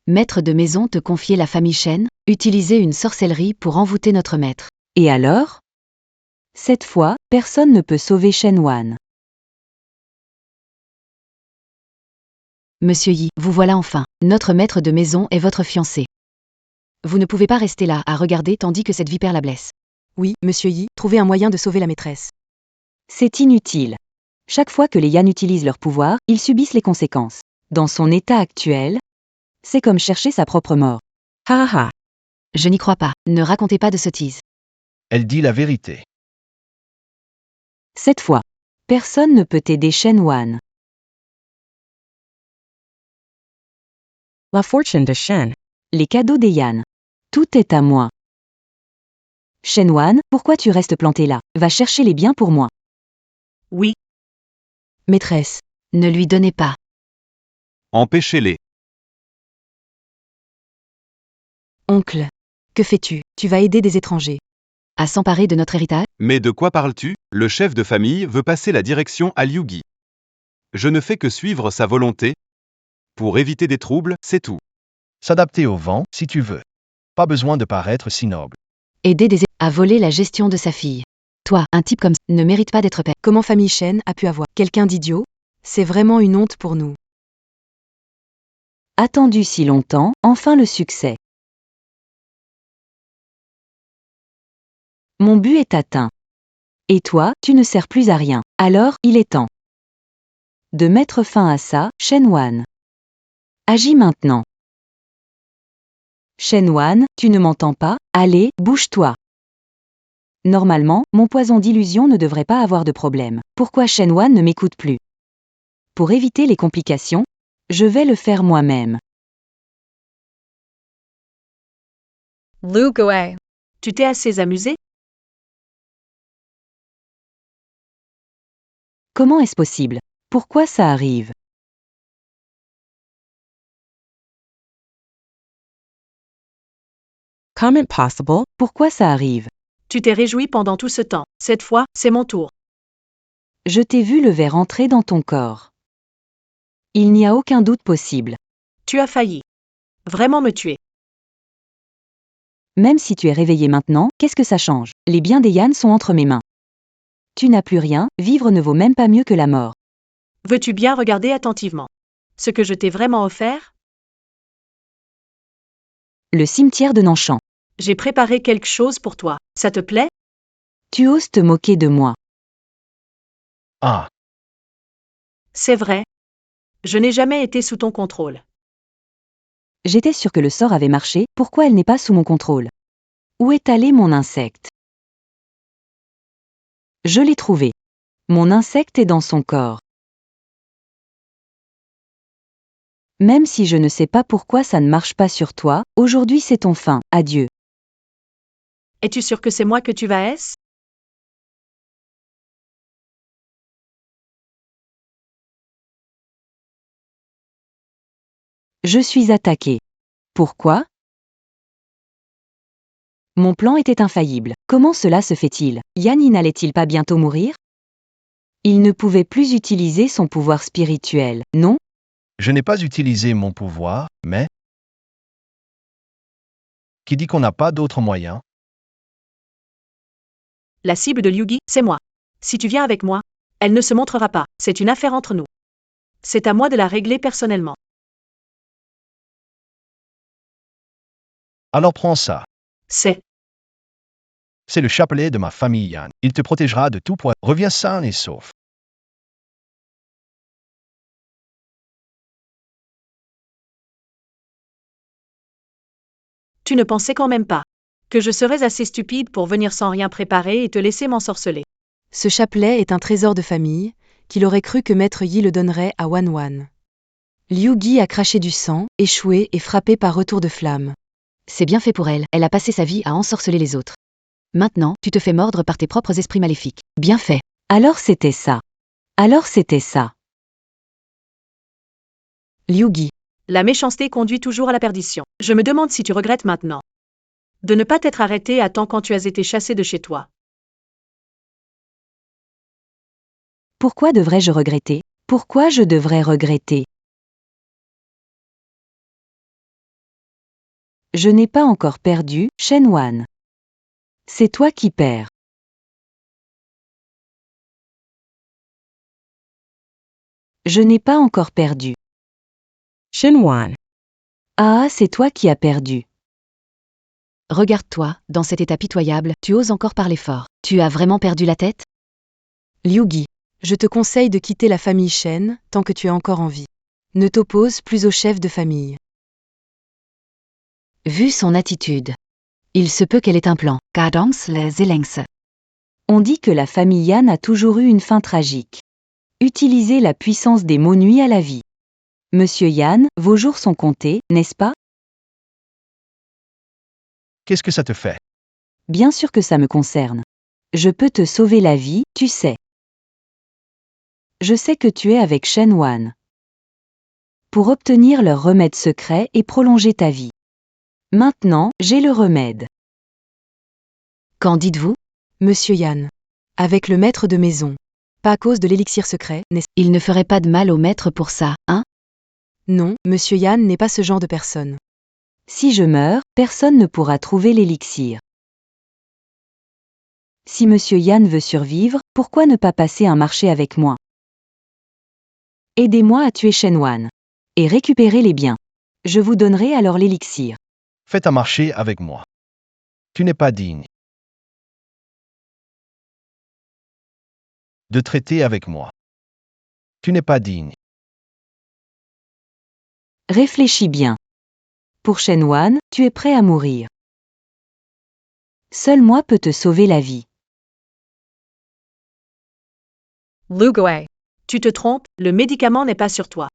Speaker 12: Maître de maison te confier la famille Shen, utiliser une sorcellerie pour envoûter notre maître.
Speaker 5: Et alors? Cette fois, personne ne peut sauver Shenwan.
Speaker 12: Monsieur Yi, vous voilà enfin. Notre maître de maison est votre fiancé. Vous ne pouvez pas rester là à regarder tandis que cette vipère la blesse.
Speaker 14: Oui, monsieur Yi, trouvez un moyen de sauver la maîtresse.
Speaker 5: C'est inutile. Chaque fois que les Yan utilisent leur pouvoir, ils subissent les conséquences. Dans son état actuel, c'est comme chercher sa propre mort.
Speaker 13: Ha ha ha.
Speaker 12: Je n'y crois pas. Ne racontez pas de sottises.
Speaker 11: Elle dit la vérité.
Speaker 5: Cette fois, personne ne peut t'aider Shenwan.
Speaker 13: La fortune de Shen.
Speaker 5: Les cadeaux d'Eyan. Tout est à moi. Shenwan, pourquoi tu restes planté là? Va chercher les biens pour moi.
Speaker 1: Oui,
Speaker 14: Maîtresse,
Speaker 12: Ne lui donnez pas.
Speaker 6: Empêchez-les.
Speaker 14: oncle, que fais-tu? Tu vas aider des étrangers.
Speaker 12: À s'emparer de notre héritage?
Speaker 6: Mais de quoi parles-tu? Le chef de famille veut passer la direction à Liu Gi. Je ne fais que suivre sa volonté. Pour éviter des troubles, c'est tout.
Speaker 11: S'adapter au vent, si tu veux. Pas besoin de paraître si noble.
Speaker 12: Aider à voler la gestion de sa fille. Toi, un type comme ça, ne mérite pas d'être père.
Speaker 14: Comment famille Shen a pu avoir quelqu'un d'idiot? C'est vraiment une honte pour nous.
Speaker 5: Attendu si longtemps, enfin le succès. Mon but est atteint. Et toi, tu ne sers plus à rien. Alors, il est temps de mettre fin à ça, Shenwan. Agis maintenant. Shenwan, tu ne m'entends pas? Allez, bouge-toi. Normalement, mon poison d'illusion ne devrait pas avoir de problème. Pourquoi Shenwan ne m'écoute plus? Pour éviter les complications, je vais le faire moi-même.
Speaker 7: Lu Gui.
Speaker 1: tu t'es assez amusé?
Speaker 5: Comment est-ce possible? Pourquoi ça arrive?
Speaker 13: Comment possible?
Speaker 5: Pourquoi ça arrive?
Speaker 1: Tu t'es réjoui pendant tout ce temps. Cette fois, c'est mon tour.
Speaker 5: Je t'ai vu le ver entrer dans ton corps. Il n'y a aucun doute possible.
Speaker 1: Tu as failli. Vraiment me tuer.
Speaker 5: Même si tu es réveillé maintenant, qu'est-ce que ça change? Les biens d'Eyan sont entre mes mains. Tu n'as plus rien, vivre ne vaut même pas mieux que la mort.
Speaker 1: Veux-tu bien regarder attentivement ce que je t'ai vraiment offert?
Speaker 5: Le cimetière de Nanshan.
Speaker 1: J'ai préparé quelque chose pour toi. Ça te plaît?
Speaker 5: Tu oses te moquer de moi.
Speaker 11: Ah,
Speaker 1: C'est vrai. Je n'ai jamais été sous ton contrôle.
Speaker 5: J'étais sûre que le sort avait marché, pourquoi elle n'est pas sous mon contrôle? Où est allé mon insecte? Je l'ai trouvé. Mon insecte est dans son corps. Même si je ne sais pas pourquoi ça ne marche pas sur toi, aujourd'hui c'est ton fin, adieu.
Speaker 1: Es-tu sûr que c'est moi que tu vas est-ce?
Speaker 5: Je suis attaqué. Pourquoi? Mon plan était infaillible. Comment cela se fait-il? Yanni n'allait-il pas bientôt mourir? Il ne pouvait plus utiliser son pouvoir spirituel, non?
Speaker 11: je n'ai pas utilisé mon pouvoir, mais... Qui dit qu'on n'a pas d'autre moyen?
Speaker 1: La cible de Liu Gi, c'est moi. Si tu viens avec moi, elle ne se montrera pas. C'est une affaire entre nous. C'est à moi de la régler personnellement.
Speaker 11: Alors prends ça.
Speaker 1: C'est
Speaker 11: C'est le chapelet de ma famille Yan. Il te protégera de tout poids. Reviens sain et sauf.
Speaker 1: Tu ne pensais quand même pas que je serais assez stupide pour venir sans rien préparer et te laisser m'ensorceler.
Speaker 14: Ce chapelet est un trésor de famille, qu'il aurait cru que Maître Yi le donnerait à Wan Wan. Liu Gi a craché du sang, échoué et frappé par retour de flamme.
Speaker 12: C'est bien fait pour elle. Elle a passé sa vie à ensorceler les autres. Maintenant, tu te fais mordre par tes propres esprits maléfiques. Bien fait.
Speaker 5: Alors c'était ça. Alors c'était ça.
Speaker 14: Liu Gi,
Speaker 1: La méchanceté conduit toujours à la perdition. Je me demande si tu regrettes maintenant de ne pas t'être arrêté à temps quand tu as été chassé de chez toi.
Speaker 5: Pourquoi devrais-je regretter? Pourquoi je devrais regretter? Je n'ai pas encore perdu, Shenwan. C'est toi qui perds. Je n'ai pas encore perdu.
Speaker 13: Shenwan.
Speaker 5: Ah, c'est toi qui as perdu.
Speaker 12: Regarde-toi, dans cet état pitoyable, tu oses encore parler fort. Tu as vraiment perdu la tête?
Speaker 14: Liu Gi, je te conseille de quitter la famille Shen tant que tu es encore en vie. Ne t'oppose plus au chef de famille.
Speaker 12: Vu son attitude. Il se peut qu'elle ait un plan. Cadence les élenxe.
Speaker 5: On dit que la famille Yan a toujours eu une fin tragique. Utilisez la puissance des mots nuit à la vie. Monsieur Yan, vos jours sont comptés, n'est-ce pas?
Speaker 11: Qu'est-ce que ça te fait?
Speaker 5: Bien sûr que ça me concerne. Je peux te sauver la vie, tu sais. Je sais que tu es avec Shen Wan. Pour obtenir leur remède secret et prolonger ta vie. Maintenant, j'ai le remède.
Speaker 12: Qu'en dites-vous?
Speaker 14: Monsieur Yan. Avec le maître de maison. Pas à cause de l'élixir secret, n'est-ce pas?
Speaker 12: Il ne ferait pas de mal au maître pour ça, hein?
Speaker 14: Non, Monsieur Yan n'est pas ce genre de personne.
Speaker 5: Si je meurs, personne ne pourra trouver l'élixir. Si Monsieur Yan veut survivre, pourquoi ne pas passer un marché avec moi? Aidez-moi à tuer Shen Wan. Et récupérer les biens. Je vous donnerai alors l'élixir.
Speaker 11: Faites un marché avec moi. Tu n'es pas digne de traiter avec moi. Tu n'es pas digne.
Speaker 5: Réfléchis bien. Pour Shen Wan, tu es prêt à mourir. Seul moi peux te sauver la vie.
Speaker 7: Lugaway.
Speaker 1: Tu te trompes, le médicament n'est pas sur toi.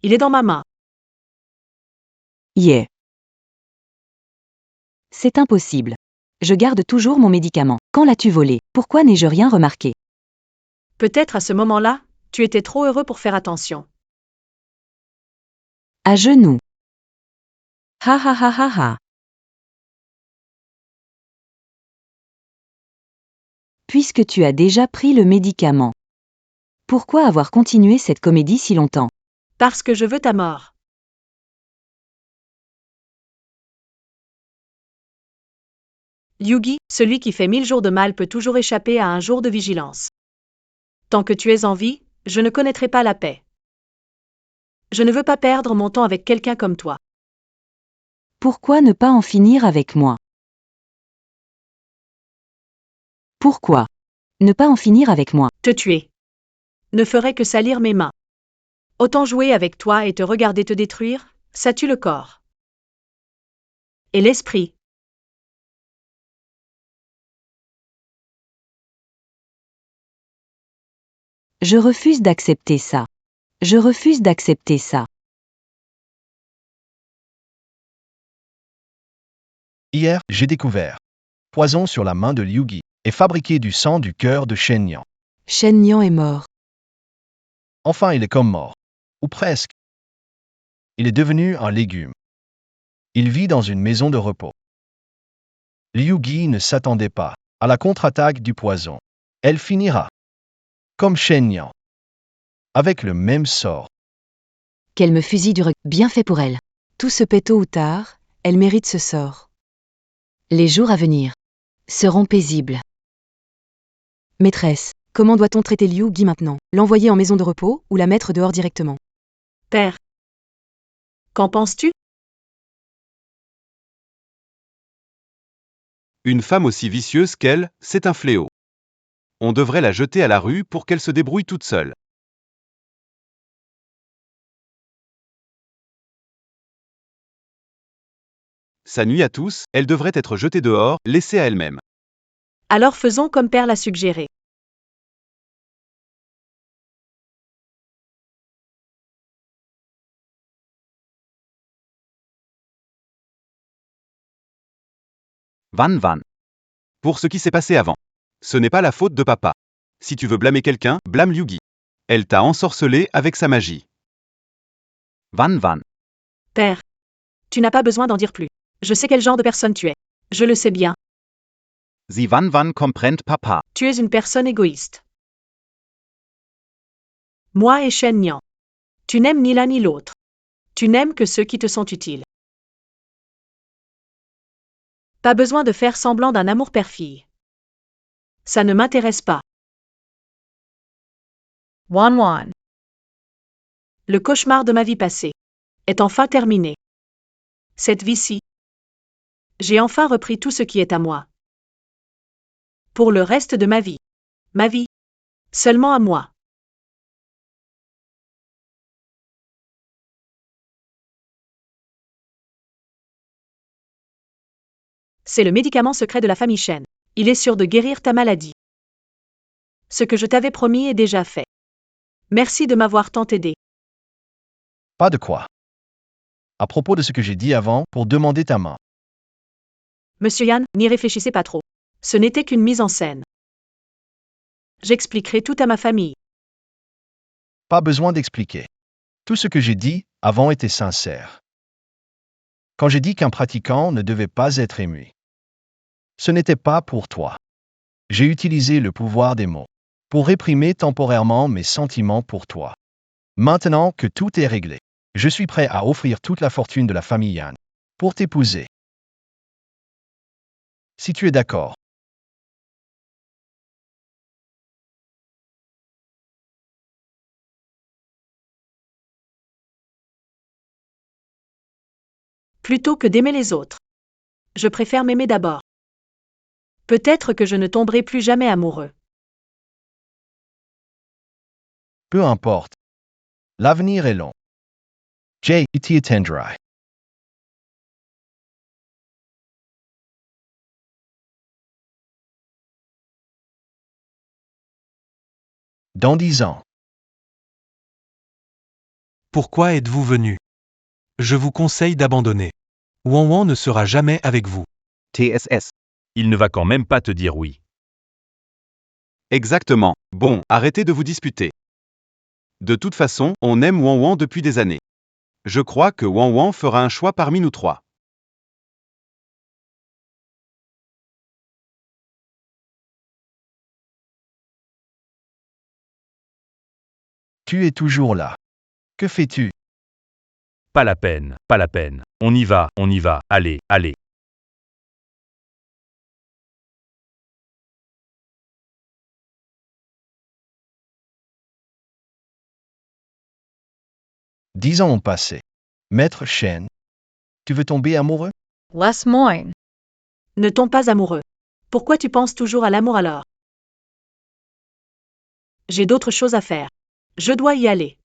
Speaker 1: Il est dans ma main.
Speaker 5: Yeah. C'est impossible. Je garde toujours mon médicament. Quand l'as-tu volé? Pourquoi n'ai-je rien remarqué?
Speaker 1: Peut-être à ce moment-là, tu étais trop heureux pour faire attention.
Speaker 5: À genoux.
Speaker 13: Ha ha ha ha ha.
Speaker 5: Puisque tu as déjà pris le médicament. Pourquoi avoir continué cette comédie si longtemps?
Speaker 1: Parce que je veux ta mort. Yugi, celui qui fait 1000 jours de mal peut toujours échapper à un jour de vigilance. Tant que tu es en vie, je ne connaîtrai pas la paix. Je ne veux pas perdre mon temps avec quelqu'un comme toi.
Speaker 5: Pourquoi ne pas en finir avec moi? Pourquoi ne pas en finir avec moi?
Speaker 1: Te tuer ne ferait que salir mes mains. Autant jouer avec toi et te regarder te détruire, ça tue le corps. Et l'esprit.
Speaker 5: Je refuse d'accepter ça. Je refuse d'accepter ça.
Speaker 11: Hier, j'ai découvert poison sur la main de Liu Gi et fabriqué du sang du cœur de Shen Yan.
Speaker 14: Shen Yan est mort.
Speaker 11: Enfin, il est comme mort. Ou presque. Il est devenu un légume. Il vit dans une maison de repos. Liu Gi ne s'attendait pas à la contre-attaque du poison. Elle finira comme Shen Yan, avec le même sort.
Speaker 12: Qu'elle me fusille du regard. Bien fait pour elle.
Speaker 14: Tout se paie tôt ou tard, elle mérite ce sort.
Speaker 12: Les jours à venir seront paisibles.
Speaker 14: Maîtresse, comment doit-on traiter Liu Gi maintenant? L'envoyer en maison de repos ou la mettre dehors directement?
Speaker 1: Père. Qu'en penses-tu?
Speaker 6: Une femme aussi vicieuse qu'elle, c'est un fléau. On devrait la jeter à la rue pour qu'elle se débrouille toute seule. Ça nuit à tous, elle devrait être jetée dehors, laissée à elle-même.
Speaker 1: Alors faisons comme Père l'a suggéré.
Speaker 8: Wann.
Speaker 6: Pour ce qui s'est passé avant. Ce n'est pas la faute de papa. Si tu veux blâmer quelqu'un, blâme Liu Gi. Elle t'a ensorcelé avec sa magie.
Speaker 8: Wann.
Speaker 1: Père. Tu n'as pas besoin d'en dire plus. Je sais quel genre de personne tu es. Je le sais bien.
Speaker 8: Sie wann comprend papa.
Speaker 1: Tu es une personne égoïste. Moi et Shen Yan. Tu n'aimes ni l'un ni l'autre. Tu n'aimes que ceux qui te sont utiles. Pas besoin de faire semblant d'un amour père-fille. Ça ne m'intéresse pas.
Speaker 7: Wan.
Speaker 1: Le cauchemar de ma vie passée est enfin terminé. Cette vie-ci. J'ai enfin repris tout ce qui est à moi. Pour le reste de ma vie. Ma vie. Seulement à moi. C'est le médicament secret de la famille Shen. Il est sûr de guérir ta maladie. Ce que je t'avais promis est déjà fait. Merci de m'avoir tant aidé.
Speaker 11: Pas de quoi. À propos de ce que j'ai dit avant, pour demander ta main.
Speaker 1: Monsieur Yan, n'y réfléchissez pas trop. Ce n'était qu'une mise en scène. J'expliquerai tout à ma famille.
Speaker 11: Pas besoin d'expliquer. Tout ce que j'ai dit avant était sincère. Quand j'ai dit qu'un pratiquant ne devait pas être ému, ce n'était pas pour toi. J'ai utilisé le pouvoir des mots pour réprimer temporairement mes sentiments pour toi. Maintenant que tout est réglé, je suis prêt à offrir toute la fortune de la famille Yan pour t'épouser. Si tu es d'accord.
Speaker 1: Plutôt que d'aimer les autres. Je préfère m'aimer d'abord. Peut-être que je ne tomberai plus jamais amoureux.
Speaker 11: Peu importe. L'avenir est long. J. T. Tendrai. Dans 10 ans.
Speaker 4: Pourquoi êtes-vous venu? Je vous conseille d'abandonner. Wan ne sera jamais avec vous.
Speaker 8: TSS.
Speaker 3: Il ne va quand même pas te dire oui.
Speaker 6: Exactement. Bon, arrêtez de vous disputer. De toute façon, on aime Wan depuis des années. Je crois que Wan fera un choix parmi nous trois.
Speaker 11: Tu es toujours là. Que fais-tu?
Speaker 3: Pas la peine, pas la peine. On y va, allez, allez.
Speaker 11: « 10 ans ont passé. Maître Shen, tu veux tomber amoureux?
Speaker 7: Les Moines.
Speaker 1: Ne tombe pas amoureux. Pourquoi tu penses toujours à l'amour alors? J'ai d'autres choses à faire. Je dois y aller.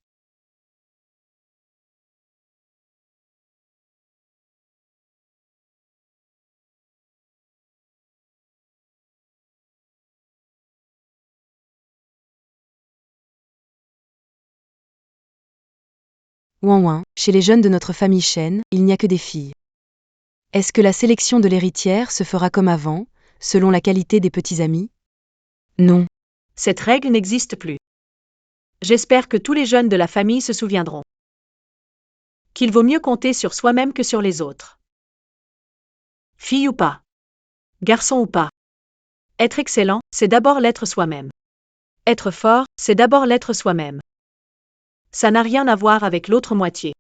Speaker 14: Wan, chez les jeunes de notre famille Shen, il n'y a que des filles. Est-ce que la sélection de l'héritière se fera comme avant, selon la qualité des petits amis? Non.
Speaker 1: Cette règle n'existe plus. J'espère que tous les jeunes de la famille se souviendront qu'il vaut mieux compter sur soi-même que sur les autres. Fille ou pas, garçon ou pas. Être excellent, c'est d'abord l'être soi-même. Être fort, c'est d'abord l'être soi-même. Ça n'a rien à voir avec l'autre moitié.